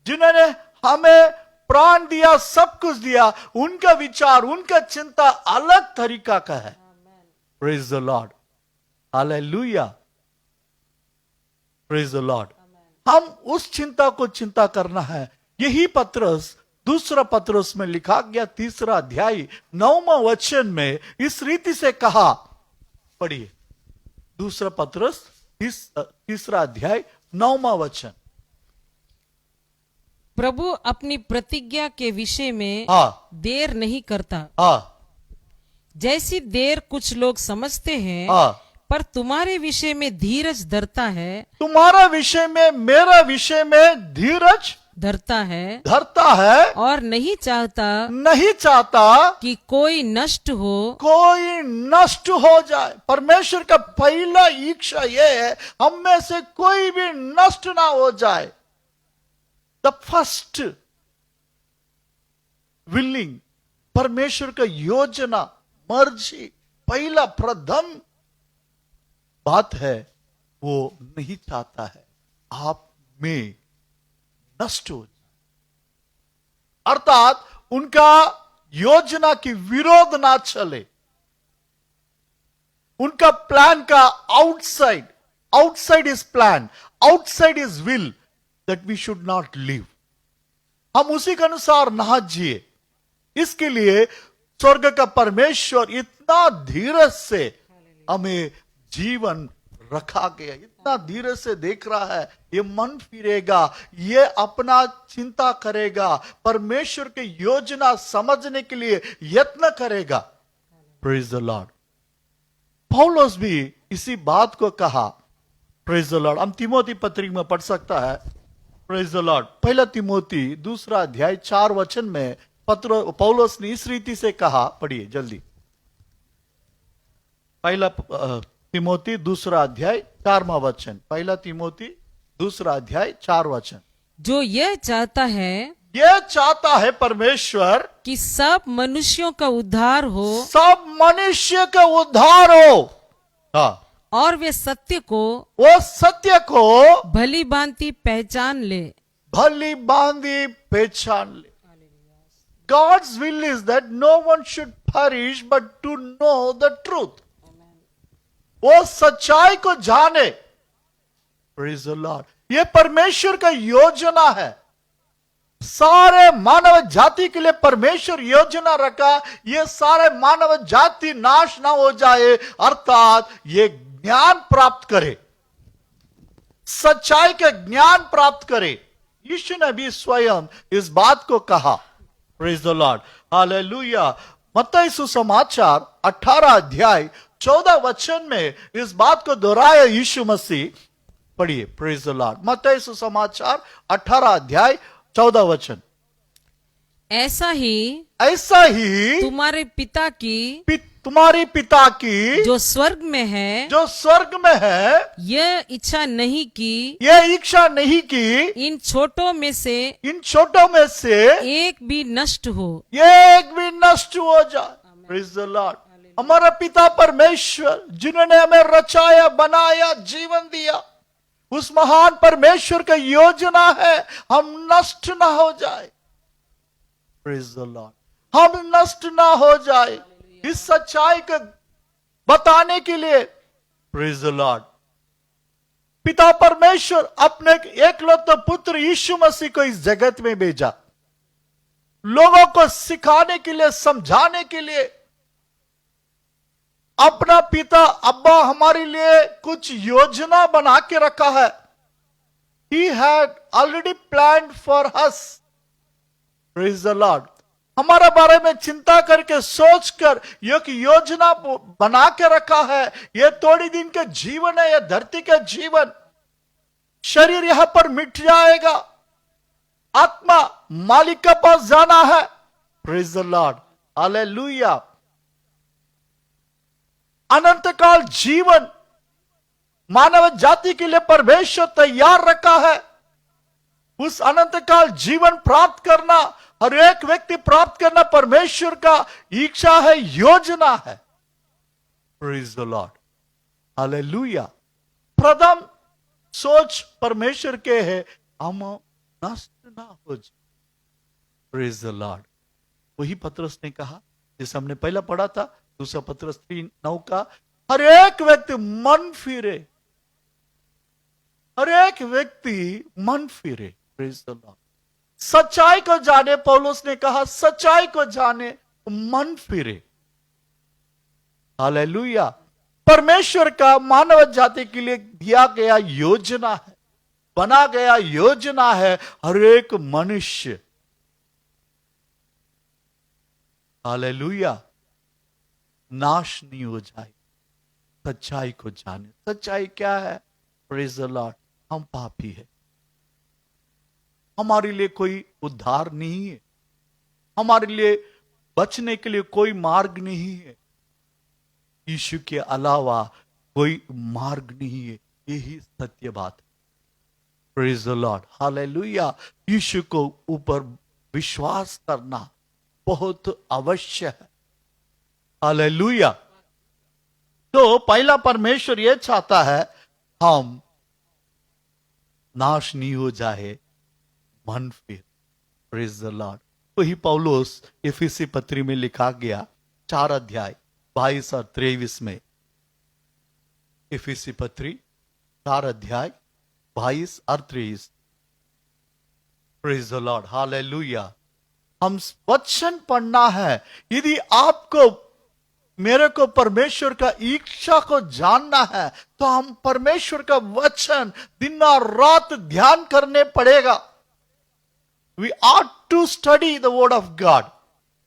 Speaker 4: जिन्होंने हमें प्राण दिया, सब कुछ दिया, उनका विचार, उनका चिंता अलग तरीका का है. Praise the Lord. Hallelujah. Praise the Lord. हम उस चिंता को चिंता करना है. यही पत्रस दूसरा पत्रस में लिखा गया 3 अध्याय 9वां वचन में इस रीति से कहा. पढ़िए. दूसरा पत्रस 3 अध्याय 9वां वचन.
Speaker 1: प्रभु अपनी प्रतिज्ञा के विषय में देर नहीं करता, जैसी देर कुछ लोग समझते हैं, पर तुम्हारे विषय में धीरज धरता है.
Speaker 4: तुम्हारा विषय में, मेरा विषय में धीरज
Speaker 1: धरता है
Speaker 4: और
Speaker 1: नहीं चाहता
Speaker 4: कि
Speaker 1: कोई नष्ट
Speaker 4: हो जाए. परमेश्वर का पहला इच्छा यह है हम में से कोई भी नष्ट ना हो जाए. द फर्स्ट विलिंग, परमेश्वर का योजना, मर्जी, पहला प्रथम बात है, वो नहीं चाहता है आप में नष्ट हो जाए. अर्थात उनका योजना की विरोध ना चले, उनका प्लान का outside is plan, outside is will that we should not live. हम उसी के अनुसार ना जिए। इसके लिए स्वर्ग का परमेश्वर इतना धीरज से हमें जीवन रखा गया, इतना धीरज से देख रहा है। ये मन फिरेगा, ये अपना चिंता करेगा, परमेश्वर की योजना समझने के लिए यत्न करेगा। Praise the Lord. पौलुस भी इसी बात को कहा। Praise the Lord. हम तिमोथी पत्री में पढ़ सकता है। Praise the Lord. पहला तिमोथी 2 अध्याय 4 वचन में पौलुस ने इस रीति से कहा, पढ़िए जल्दी। पहला तिमोथी 2 अध्याय 4वां वचन। पहला तिमोथी 2 अध्याय 4 वचन।
Speaker 1: जो यह चाहता है
Speaker 4: परमेश्वर
Speaker 1: कि सब मनुष्यों का उद्धार हो,
Speaker 4: सब मनुष्य का उद्धार हो। हाँ।
Speaker 1: और वे सत्य को भली भांति पहचान ले।
Speaker 4: God's will is that no one should perish but to know the truth. वो सच्चाई को जाने। Praise the Lord. ये परमेश्वर का योजना है। सारे मानव जाति के लिए परमेश्वर योजना रखा, ये सारे मानव जाति नाश ना हो जाए, अर्थात ये ज्ञान प्राप्त करे, सच्चाई का ज्ञान प्राप्त करे। यीशु ने भी स्वयं इस बात को कहा। Praise the Lord, hallelujah. मत्ती सुसमाचार 18 अध्याय 14 वचन में इस बात को दोहराया यीशु मसीह। पढ़िए, प्रेज द लॉर्ड। मत्ती सुसमाचार 18 अध्याय 14 वचन।
Speaker 1: ऐसा ही
Speaker 4: तुम्हारे
Speaker 1: पिता की जो स्वर्ग में है यह इच्छा नहीं की इन छोटों में से एक भी नष्ट हो
Speaker 4: जाए। Praise the Lord. हमारा पिता परमेश्वर जिन्होंने हमें रचाया, बनाया, जीवन दिया, उस महान परमेश्वर का योजना है हम नष्ट ना हो जाए। Praise the Lord. हम नष्ट ना हो जाए, इस सच्चाई को बताने के लिए। Praise the Lord. पिता परमेश्वर अपने एकलौते पुत्र यीशु मसीह को इस जगत में भेजा, लोगों को सिखाने के लिए, समझाने के लिए। अपना पिता अब्बा हमारे लिए कुछ योजना बना के रखा है। He had already planned for us. Praise the Lord. हमारे बारे में चिंता करके, सोचकर एक योजना बना के रखा है। यह थोड़ी दिन का जीवन है, यह धरती का जीवन। शरीर यहां पर मिट जाएगा, आत्मा मालिक के पास जाना है। Praise the Lord, hallelujah. अनंत काल जीवन मानव जाति के लिए परमेश्वर तैयार रखा है। उस अनंत काल जीवन प्राप्त करना, हर एक व्यक्ति प्राप्त करना परमेश्वर का इच्छा है, योजना है। Praise the Lord, hallelujah. प्रथम सोच परमेश्वर के है हम नष्ट ना हो जाए। Praise the Lord. वही पतरस ने कहा, जैसे हमने पहला पढ़ा था, 2 पतरस 3:9 का, हर एक व्यक्ति मन फिरे, हर एक व्यक्ति मन फिरे। Praise the Lord. सच्चाई को जाने, पौलुस ने कहा सच्चाई को जाने, मन फिरे। हालेलुया। परमेश्वर का मानव जाति के लिए दिया गया योजना है, बना गया योजना है, हर एक मनुष्य, हालेलुया, नाश नहीं हो जाए, सच्चाई को जाने। सच्चाई क्या है? Praise the Lord. हम पापी है, हमारे लिए कोई उद्धार नहीं है, हमारे लिए बचने के लिए कोई मार्ग नहीं है, यीशु के अलावा कोई मार्ग नहीं है। यही सत्य बात है। Praise the Lord, hallelujah. Yeshu को ऊपर विश्वास करना बहुत अवश्य है। हालेलुया। तो पहला परमेश्वर यह चाहता है हम नाश नहीं हो जाए, मन फिर। Praise the Lord. वही पौलुस एफेसी पत्री में लिखा गया 4 अध्याय 22 और 23 में, इफिसी पत्री 4 अध्याय 22 और 23। Praise the Lord, hallelujah. हम वचन पढ़ना है। यदि आपको मेरे को परमेश्वर का इच्छा को जानना है तो हम परमेश्वर का वचन दिन और रात ध्यान करने पड़ेगा। We are to study the word of God.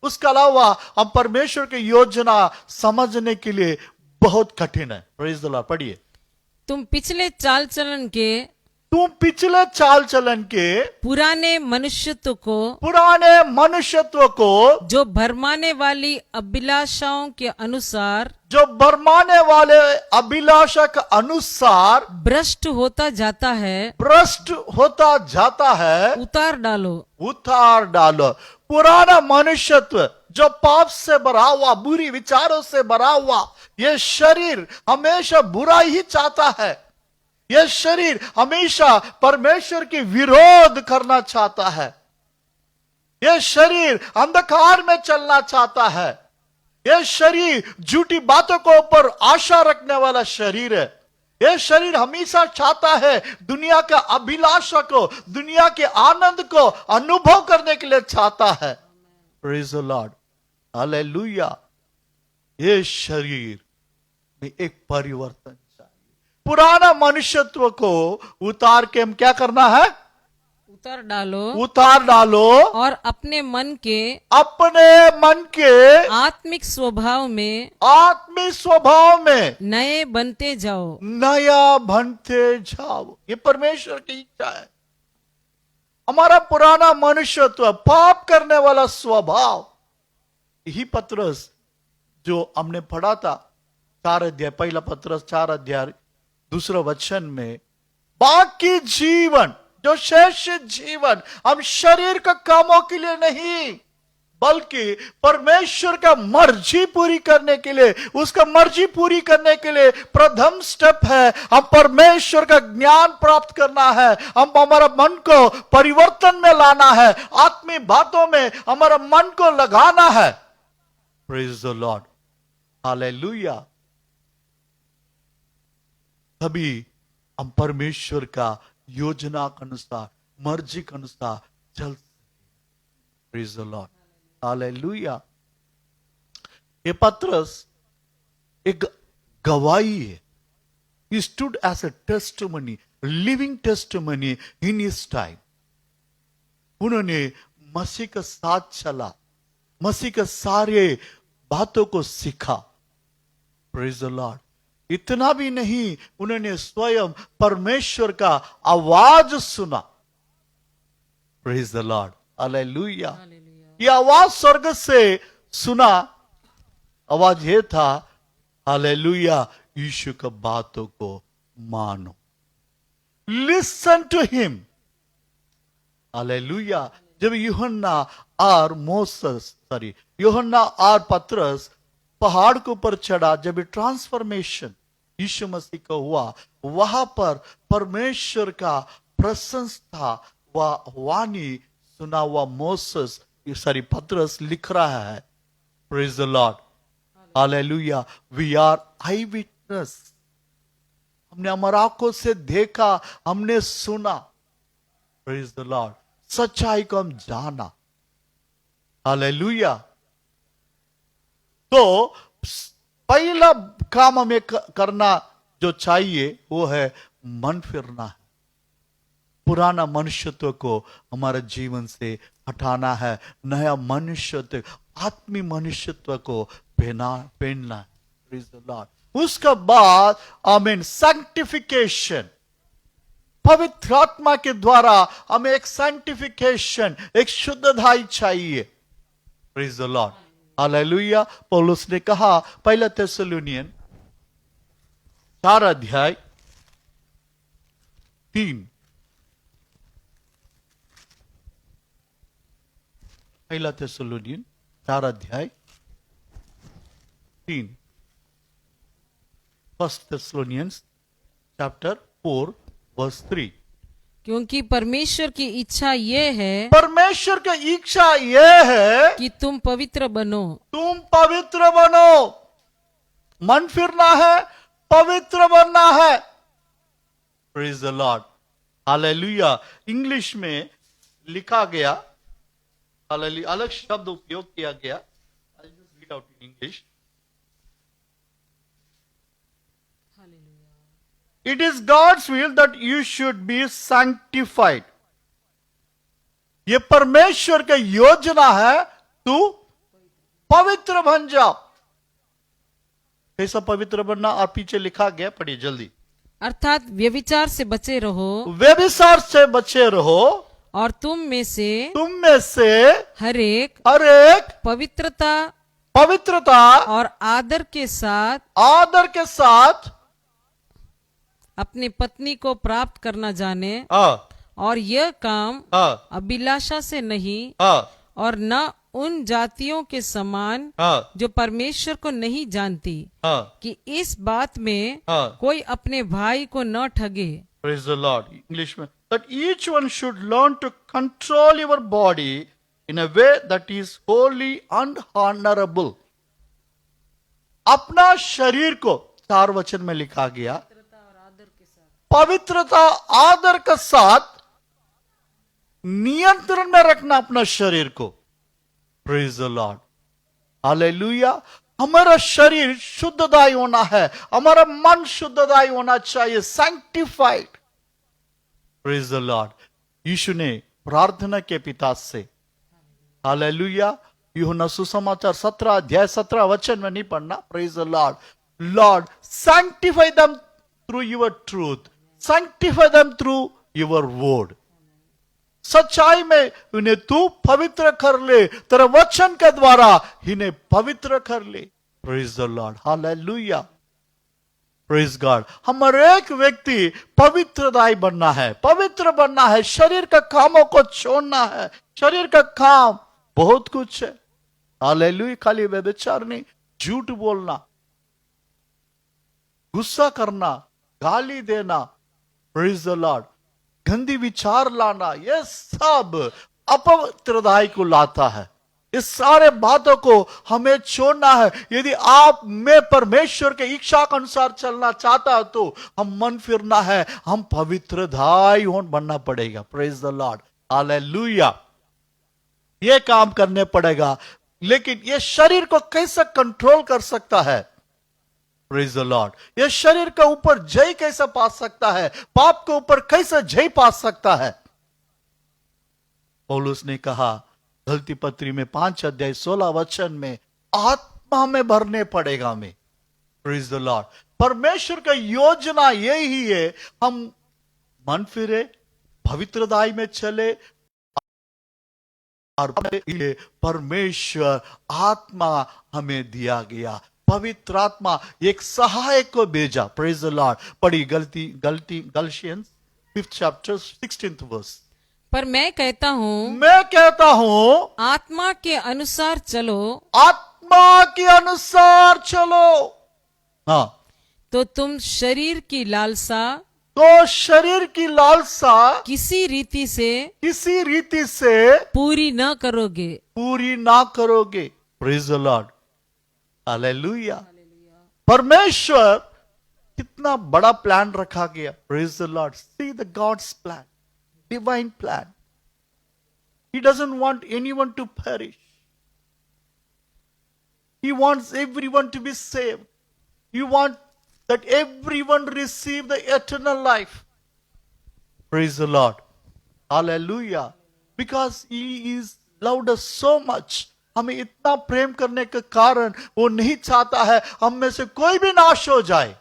Speaker 4: उसके अलावा हम परमेश्वर की योजना समझने के लिए बहुत कठिन है। प्रेज द लॉर्ड, पढ़िए।
Speaker 1: तुम पिछले चाल चलन के पुराने मनुष्यत्व को जो भरमाने वाली अभिलाषाओं के अनुसार भ्रष्ट होता जाता है उतार डालो।
Speaker 4: पुराना मनुष्यत्व जो पाप से भरा हुआ, बुरी विचारों से भरा हुआ, ये शरीर हमेशा बुरा ही चाहता है। यह शरीर हमेशा परमेश्वर की विरोध करना चाहता है। यह शरीर अंधकार में चलना चाहता है। यह शरीर झूठी बातों के ऊपर आशा रखने वाला शरीर है। यह शरीर हमेशा चाहता है दुनिया का अभिलाषा को, दुनिया के आनंद को अनुभव करने के लिए चाहता है। Praise the Lord, hallelujah. यह शरीर में एक परिवर्तन, पुराना मनुष्यत्व को उतार के हम क्या करना है? उतार डालो
Speaker 1: और अपने मन के आत्मिक स्वभाव में नए बनते जाओ।
Speaker 4: ये परमेश्वर की इच्छा है। हमारा पुराना मनुष्यत्व, पाप करने वाला स्वभाव, यही पत्रस जो हमने पढ़ा था 4 अध्याय, पहला पत्रस 4 अध्याय 2 वचन में, बाकी जीवन जो शेष जीवन हम शरीर के कामों के लिए नहीं बल्कि परमेश्वर का मर्जी पूरी करने के लिए, उसका मर्जी पूरी करने के लिए प्रथम स्टेप है हम परमेश्वर का ज्ञान प्राप्त करना है। हम हमारा मन को परिवर्तन में लाना है, आत्मिक बातों में हमारा मन को लगाना है। Praise the Lord, hallelujah. तभी हम परमेश्वर का योजना के अनुसार, मर्जी के अनुसार चल सकते। Praise the Lord, hallelujah. ये पत्रस एक गवाही है। He stood as a testimony, living testimony in his time. उन्होंने मसीह के साथ चला, मसीह के सारे बातों को सीखा। Praise the Lord. इतना भी नहीं, उन्होंने स्वयं परमेश्वर का आवाज सुना। Praise the Lord, hallelujah. ये आवाज स्वर्ग से सुना। आवाज ये था, हालेलुया, यीशु की बातों को मानो। Listen to him, hallelujah. जब यूहन्ना और पतरस पहाड़ के ऊपर चढ़ा, जब ट्रांसफॉर्मेशन यीशु मसीह का हुआ, वहां पर परमेश्वर का प्रशंस था। वह वाणी सुना हुआ पतरस लिख रहा है। Praise the Lord, hallelujah. We are eye witness. हमने हमारा आंखों से देखा, हमने सुना। प्रेज द लॉर्ड, सच्चाई को हम जाना। हालेलुया। तो पहला काम हमें करना जो चाहिए वो है मन फिरना है। पुराना मनुष्यत्व को हमारे जीवन से हटाना है, नया मनुष्यत्व, आत्मिक मनुष्यत्व को पहनना है। Praise the Lord. उसके बाद आमीन, सैंक्टिफिकेशन। पवित्र आत्मा के द्वारा हमें एक सैंक्टिफिकेशन, एक शुद्धता चाहिए। Praise the Lord, hallelujah. पौलुस ने कहा पहला थिस्सलुनियन 4 अध्याय 3, पहला थिस्सलुनियन 4 अध्याय 3, फर्स्ट थिस्सलुनियंस चैप्टर 4 वर्स 3।
Speaker 1: क्योंकि परमेश्वर की इच्छा ये है,
Speaker 4: परमेश्वर की इच्छा ये है
Speaker 1: कि तुम पवित्र बनो।
Speaker 4: तुम पवित्र बनो। मन फिरना है, पवित्र बनना है। Praise the Lord, hallelujah. English में लिखा गया, हालेलुया, अलग शब्द उपयोग किया गया। I just read out in English. It is God's will that you should be sanctified. ये परमेश्वर की योजना है, तू पवित्र बन जा। कैसा पवित्र बनना, और पीछे लिखा गया, पढ़िए जल्दी।
Speaker 1: अर्थात व्यभिचार से बचे रहो,
Speaker 4: व्यभिचार से बचे रहो,
Speaker 1: और तुम में से हर एक पवित्रता और आदर के साथ अपनी पत्नी को प्राप्त करना जाने, और यह काम अभिलाषा से नहीं, और न उन जातियों के समान जो परमेश्वर को नहीं जानती, कि इस बात में कोई अपने भाई को न ठगे।
Speaker 4: Praise the Lord. English में, that each one should learn to control your body in a way that is holy and honorable. अपना शरीर को, 4 वचन में लिखा गया, पवित्रता आदर के साथ नियंत्रण में रखना अपना शरीर को। Praise the Lord, hallelujah. हमारा शरीर शुद्धदायी होना है, हमारा मन शुद्धदायी होना चाहिए, sanctified. Praise the Lord. Yeshu ने प्रार्थना के पिता से, हालेलुया, यूहन्ना सुसमाचार 17 अध्याय 17 वचन में नहीं पढ़ना। Praise the Lord, Lord sanctify them through your truth, sanctify them through your word. सच्चाई में इन्हें तू पवित्र कर ले, तेरे वचन के द्वारा इन्हें पवित्र कर ले। Praise the Lord, hallelujah, praise God. हर एक व्यक्ति पवित्रदायी बनना है, पवित्र बनना है, शरीर के कामों को छोड़ना है। शरीर का काम बहुत कुछ है, हालेलुया। खाली व्यभिचार नहीं, झूठ बोलना, गुस्सा करना, गाली देना, प्रेज द लॉर्ड, गंदी विचार लाना, ये सब अपवित्रताई को लाता है। इस सारे बातों को हमें छोड़ना है। यदि आप में परमेश्वर के इच्छा के अनुसार चलना चाहता है तो हम मन फिरना है, हम पवित्रदायी बनना पड़ेगा। Praise the Lord, hallelujah. ये काम करने पड़ेगा। लेकिन ये शरीर को कैसे कंट्रोल कर सकता है? Praise the Lord. यह शरीर के ऊपर जय कैसे पा सकता है? पाप के ऊपर कैसे जय पा सकता है? पौलुस ने कहा गलती पत्री में 5 अध्याय 16 वचन में, आत्मा में भरने पड़ेगा हमें। Praise the Lord. परमेश्वर का योजना यही है, हम मन फिरे, पवित्रताई में चले, और परमेश्वर आत्मा हमें दिया गया। पवित्र आत्मा एक सहायक को भेजा। Praise the Lord. पढ़ी गलशियंस 5th chapter 16th verse।
Speaker 1: पर मैं कहता हूँ आत्मा के अनुसार चलो,
Speaker 4: आत्मा के अनुसार चलो। हाँ,
Speaker 1: तो तुम शरीर की लालसा किसी रीति से पूरी न करोगे।
Speaker 4: Praise the Lord, hallelujah. परमेश्वर कितना बड़ा प्लान रखा गया। Praise the Lord. See the gods plan, divine plan. He doesn't want anyone to perish. He wants everyone to be saved. He wants that everyone receive the eternal life. Praise the Lord. Hallelujah. Because He is loved us so much. हमें इतना प्रेम करने के कारण वो नहीं चाहता है हम में से कोई भी नाश हो जाए।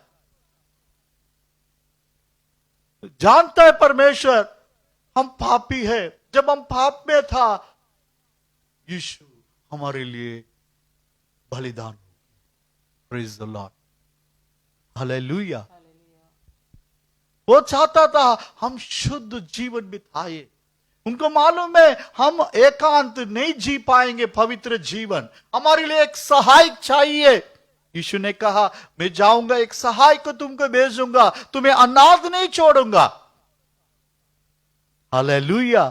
Speaker 4: जानता है परमेश्वर हम पापी है। जब हम पाप में था, यीशु हमारे लिए बलिदान। Praise the Lord, hallelujah. वो चाहता था हम शुद्ध जीवन बिताए। उनको मालूम है हम एकांत नहीं जी पाएंगे पवित्र जीवन, हमारे लिए एक सहायक चाहिए। यीशु ने कहा मैं जाऊंगा, एक सहायक को तुमको भेजूंगा, तुम्हें अनाथ नहीं छोड़ूंगा। हालेलुया।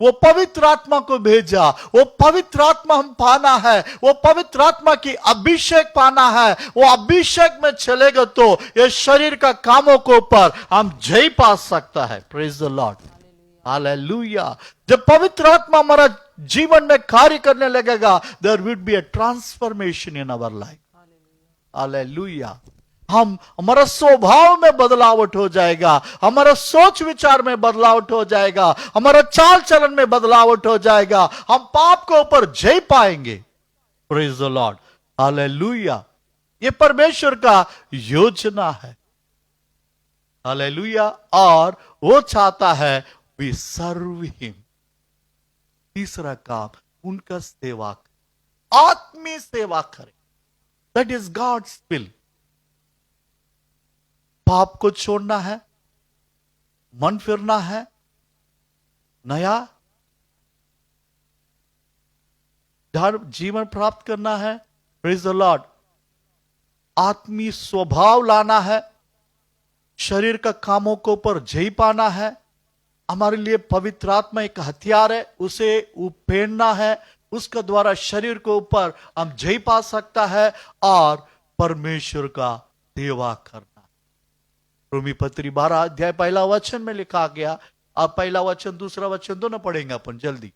Speaker 4: वो पवित्र आत्मा को भेजा। वो पवित्र आत्मा हम पाना है, वो पवित्र आत्मा की अभिषेक पाना है। वो अभिषेक में चलेगा तो ये शरीर का कामों के ऊपर हम जय पा सकता है। Praise the Lord, hallelujah. जब पवित्र आत्मा हमारा जीवन में कार्य करने लगेगा, there will be a transformation in our life. Hallelujah. हमारा स्वभाव में बदलावट हो जाएगा, हमारा सोच विचार में बदलावट हो जाएगा, हमारा चाल चलन में बदलावट हो जाएगा। हम पाप के ऊपर जय पाएंगे। Praise the Lord, hallelujah. ये परमेश्वर का योजना है। हालेलुया। और वो चाहता है वी सर्व हिम। तीसरा काम, उनका सेवा करें, आत्मीय सेवा करें। That is God's will. पाप को छोड़ना है, मन फिरना है, नया जीवन प्राप्त करना है। Praise the Lord. आत्मीय स्वभाव लाना है, शरीर का कामों के ऊपर जय पाना है। हमारे लिए पवित्र आत्मा एक हथियार है, उसे पहनना है। उसके द्वारा शरीर के ऊपर हम जय पा सकता है और परमेश्वर का सेवा करना। रोमी पत्री 12 अध्याय 1 वचन में लिखा गया। अब 1 वचन 2 वचन दोनों पढ़ेंगे अपन जल्दी।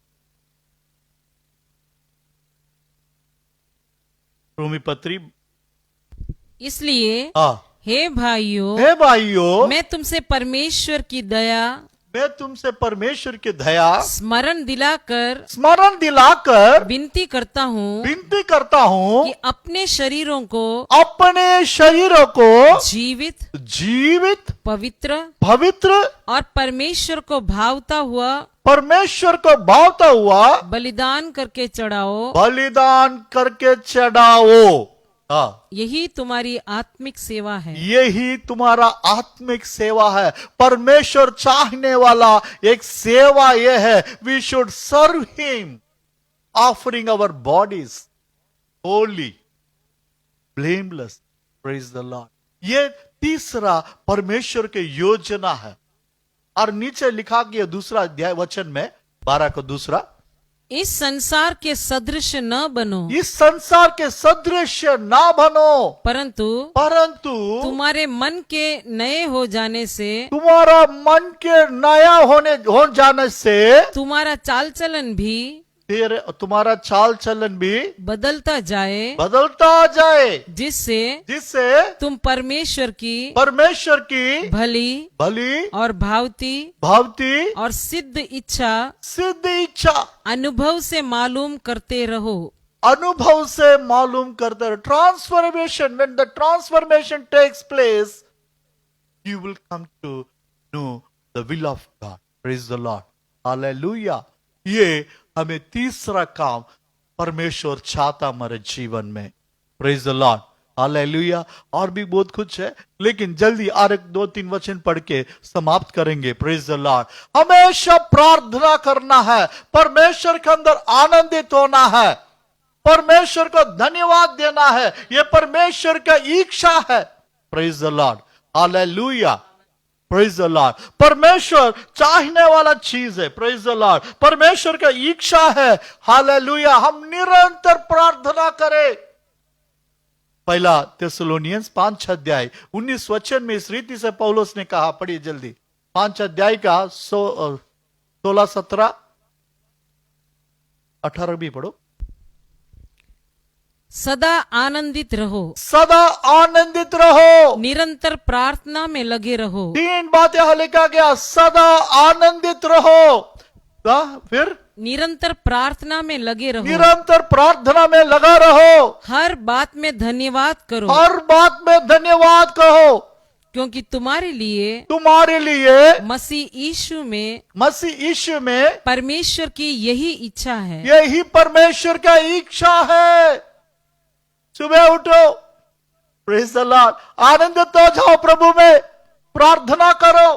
Speaker 4: रोमी पत्री।
Speaker 1: इसलिए हे भाइयों, मैं तुमसे परमेश्वर की दया,
Speaker 4: मैं तुमसे परमेश्वर की दया
Speaker 1: स्मरण दिलाकर
Speaker 4: विनती
Speaker 1: करता हूँ
Speaker 4: कि
Speaker 1: अपने शरीरों को
Speaker 4: जीवित
Speaker 1: पवित्र और परमेश्वर को भावता हुआ बलिदान करके चढ़ाओ। यही तुम्हारी आत्मिक सेवा है।
Speaker 4: यही तुम्हारा आत्मिक सेवा है। परमेश्वर चाहने वाला एक सेवा यह है, we should serve him offering our bodies holy blameless. Praise the lord. ये तीसरा परमेश्वर के योजना है। और नीचे लिखा गया दूसरा अध्याय वचन में 12 का दूसरा,
Speaker 1: इस संसार के सदृश न बनो, परंतु तुम्हारे मन के नए हो जाने से, तुम्हारा चाल चलन भी बदलता जाए, जिससे तुम परमेश्वर की भली और भावती और सिद्ध इच्छा अनुभव से मालूम करते रहो।
Speaker 4: Transformation, when the transformation takes place, you will come to know the will of God. Praise the Lord, hallelujah. ये हमें तीसरा काम परमेश्वर चाहता हमारे जीवन में। Praise the Lord, hallelujah. और भी बहुत कुछ है, लेकिन जल्दी और 2-3 वचन पढ़ के समाप्त करेंगे। Praise the Lord. हमेशा प्रार्थना करना है, परमेश्वर के अंदर आनंदित होना है, परमेश्वर को धन्यवाद देना है। यह परमेश्वर का इच्छा है। Praise the Lord, hallelujah. Praise the Lord. परमेश्वर चाहने वाला चीज है। Praise the Lord. परमेश्वर का इच्छा है। हालेलुया। हम निरंतर प्रार्थना करें। 1 थिस्सलुनीयंस 5 अध्याय 19 वचन में इस रीति से पौलुस ने कहा, पढ़िए जल्दी। 5 अध्याय का 16, 17, 18 भी पढ़ो।
Speaker 1: सदा आनंदित
Speaker 4: रहो,
Speaker 1: निरंतर प्रार्थना में लगे रहो।
Speaker 4: 3 बातें यहां लिखा गया, सदा आनंदित रहो। फिर
Speaker 1: निरंतर प्रार्थना में लगे रहो,
Speaker 4: निरंतर प्रार्थना में लगा रहो।
Speaker 1: हर बात में धन्यवाद करो, क्योंकि तुम्हारे लिए मसीह यीशु में परमेश्वर की यही इच्छा है।
Speaker 4: यही परमेश्वर का इच्छा है। सुबह उठो, प्रेज द लॉर्ड, आनंदित हो जाओ प्रभु में, प्रार्थना करो,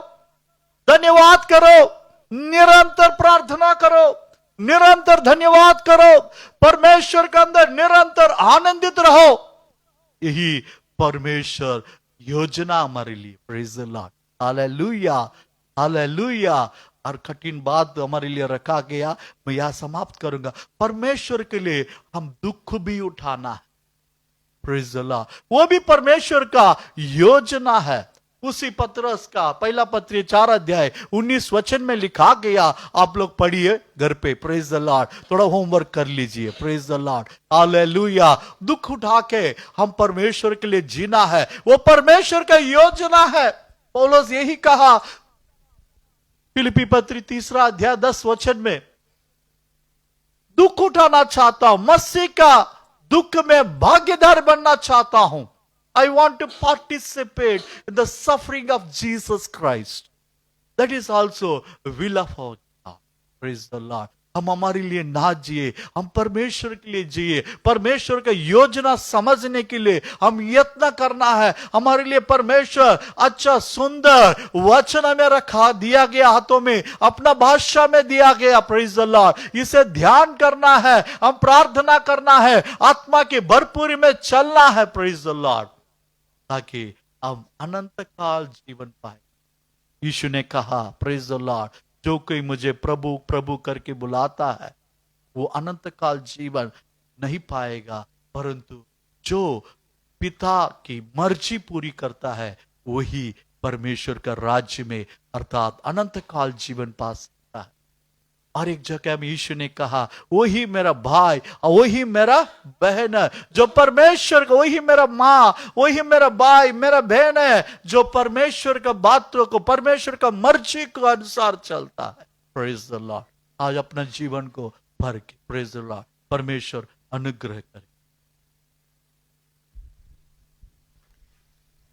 Speaker 4: धन्यवाद करो, निरंतर प्रार्थना करो, निरंतर धन्यवाद करो, परमेश्वर के अंदर निरंतर आनंदित रहो। यही परमेश्वर योजना हमारे लिए। Praise the Lord, hallelujah, hallelujah. और कठिन बात हमारे लिए रखा गया, मैं यह समाप्त करूंगा। परमेश्वर के लिए हम दुख भी उठाना है। Praise the Lord. वो भी परमेश्वर का योजना है। उसी पत्रस का पहला पत्र 4 अध्याय 19 वचन में लिखा गया, आप लोग पढ़िए घर पे। Praise the Lord. थोड़ा होमवर्क कर लीजिए। Praise the Lord. हालेलुया। दुख उठा के हम परमेश्वर के लिए जीना है, वो परमेश्वर का योजना है। पौलुस यही कहा फिलिप्पी पत्री 3 अध्याय 10 वचन में, दुख उठाना चाहता हूं, मसीह का दुख में भागीदार बनना चाहता हूं। I want to participate in the suffering of Jesus Christ. That is also the will of our God. Praise the Lord. हम हमारे लिए ना जिए, हम परमेश्वर के लिए जिए। परमेश्वर का योजना समझने के लिए हम यत्न करना है। हमारे लिए परमेश्वर अच्छा सुंदर वचन हमें रखा दिया गया, हाथों में अपना भाषा में दिया गया। Praise the Lord. इसे ध्यान करना है, हम प्रार्थना करना है, आत्मा की भरपूरी में चलना है। Praise the Lord. ताकि हम अनंत काल जीवन पाए। यीशु ने कहा, प्रेज द लॉर्ड, जो कोई मुझे प्रभु प्रभु करके बुलाता है वो अनंत काल जीवन नहीं पाएगा, परंतु जो पिता की मर्जी पूरी करता है वही परमेश्वर का राज्य में अर्थात अनंत काल जीवन पा सकता है। और एक जगह में यीशु ने कहा, वही मेरा भाई और वही मेरा बहन है जो परमेश्वर का, वही मेरा माँ, वही मेरा भाई मेरा बहन है जो परमेश्वर का बातों को, परमेश्वर का मर्जी को अनुसार चलता है। Praise the Lord. आज अपना जीवन को भर के प्रेज द लॉर्ड परमेश्वर अनुग्रह करे।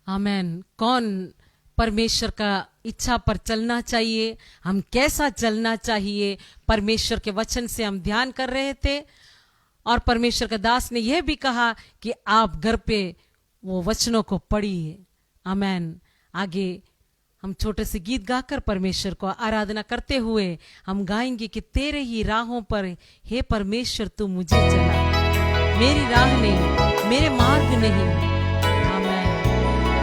Speaker 1: आमेन। कौन परमेश्वर का इच्छा पर चलना चाहिए, हम कैसा चलना चाहिए, परमेश्वर के वचन से हम ध्यान कर रहे थे। और परमेश्वर का दास ने यह भी कहा कि आप घर पे वो वचनों को पढ़िए। आमेन। आगे हम छोटे से गीत गाकर परमेश्वर को आराधना करते हुए हम गाएंगे कि तेरे ही राहों पर हे परमेश्वर तू मुझे चला, मेरी राह नहीं, मेरे मार्ग नहीं। आमेन।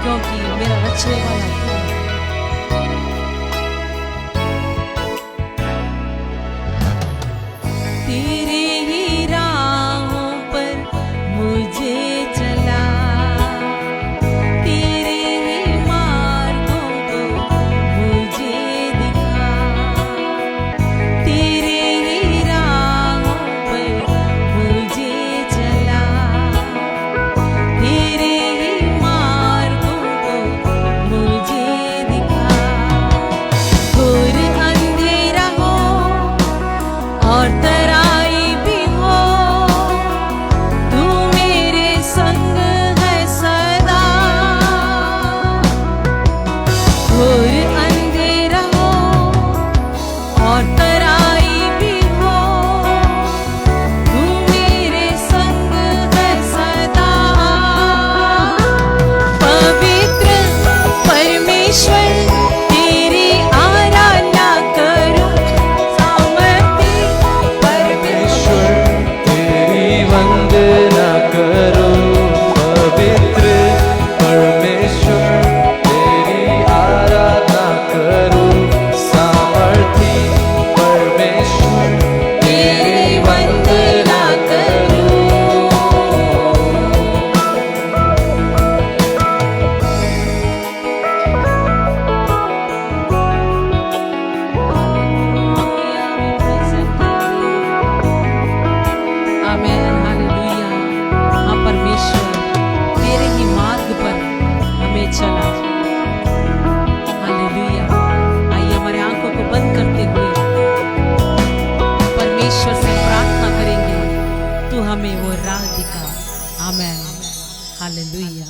Speaker 1: क्योंकि मेरा रचने वाला तू है। तेरे ही राहों पर मुझे चला, तेरे ही मार्गों को मुझे दिखा, तेरे ही राहों पर मुझे चला, तेरे ही मार्गों को मुझे दिखा। घोर अंधेरा हो और तराई भी हो, तू मेरे संग है सदा। घोर अंधेरा हो और तराई भी हो, तू मेरे संग है सदा। पवित्र परमेश्वर तेरी आराधना करूं, सामर्थी
Speaker 3: परमेश्वर तेरी वंदना करो। पवित्र परमेश्वर तेरी आराधना करो। सामर्थी परमेश्वर तेरी वंदना करो।
Speaker 1: आमेन। हालेलुया। हाँ परमेश्वर तेरे ही मार्ग पर हमें चला। हालेलुया। आइए हमारे आंखों को बंद करते हुए परमेश्वर से प्रार्थना करेंगे, तू हमें वो राह दिखा। Amen. Hallelujah.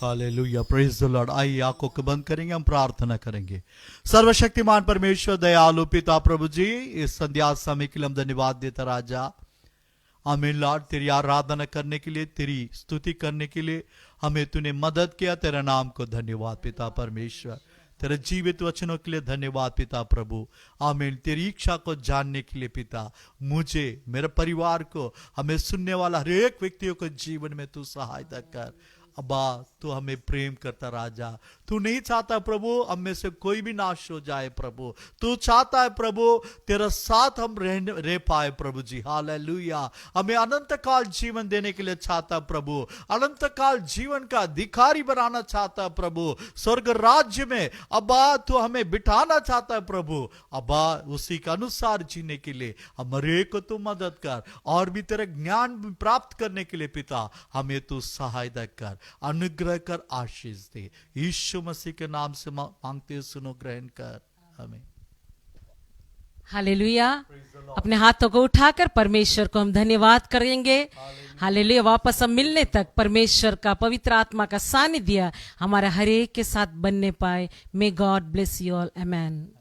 Speaker 4: Hallelujah. Praise the Lord. आइए आंखों को बंद करेंगे, हम प्रार्थना करेंगे। सर्वशक्तिमान परमेश्वर दयालु पिता प्रभु जी, इस संध्या समय के लिए हम धन्यवाद देता राजा। आमीन लॉर्ड। तेरी आराधना करने के लिए, तेरी स्तुति करने के लिए हमें तूने मदद किया। तेरा नाम को धन्यवाद पिता परमेश्वर। तेरे जीवित वचनों के लिए धन्यवाद पिता प्रभु। आमीन। तेरी इच्छा को जानने के लिए पिता, मुझे, मेरे परिवार को, हमें सुनने वाला हर एक व्यक्तियों को जीवन में तू सहायता कर। अब्बा तू हमें प्रेम करता राजा, तू नहीं चाहता प्रभु हम में से कोई भी नाश हो जाए प्रभु, तू चाहता है प्रभु तेरा साथ हम रह पाए प्रभु जी। हालेलुया। हमें अनंत काल जीवन देने के लिए चाहता प्रभु, अनंत काल जीवन का अधिकारी बनाना चाहता प्रभु, स्वर्ग राज्य में अब्बा तू हमें बिठाना चाहता है प्रभु। अब्बा उसी के अनुसार जीने के लिए हमारे को तू मदद कर, और भी तेरे ज्ञान प्राप्त करने के लिए पिता हमें तू सहायता कर, अनुग्रह कर, आशीष दे। यीशु मसीह के नाम से मांगते सुनो, ग्रहण कर। आमीन।
Speaker 1: हालेलुया। अपने हाथों को उठाकर परमेश्वर को हम धन्यवाद करेंगे। हालेलुया। वापस हम मिलने तक परमेश्वर का पवित्र आत्मा का सानिध्य हमारे हर एक के साथ बनने पाए। May God bless you all. Amen.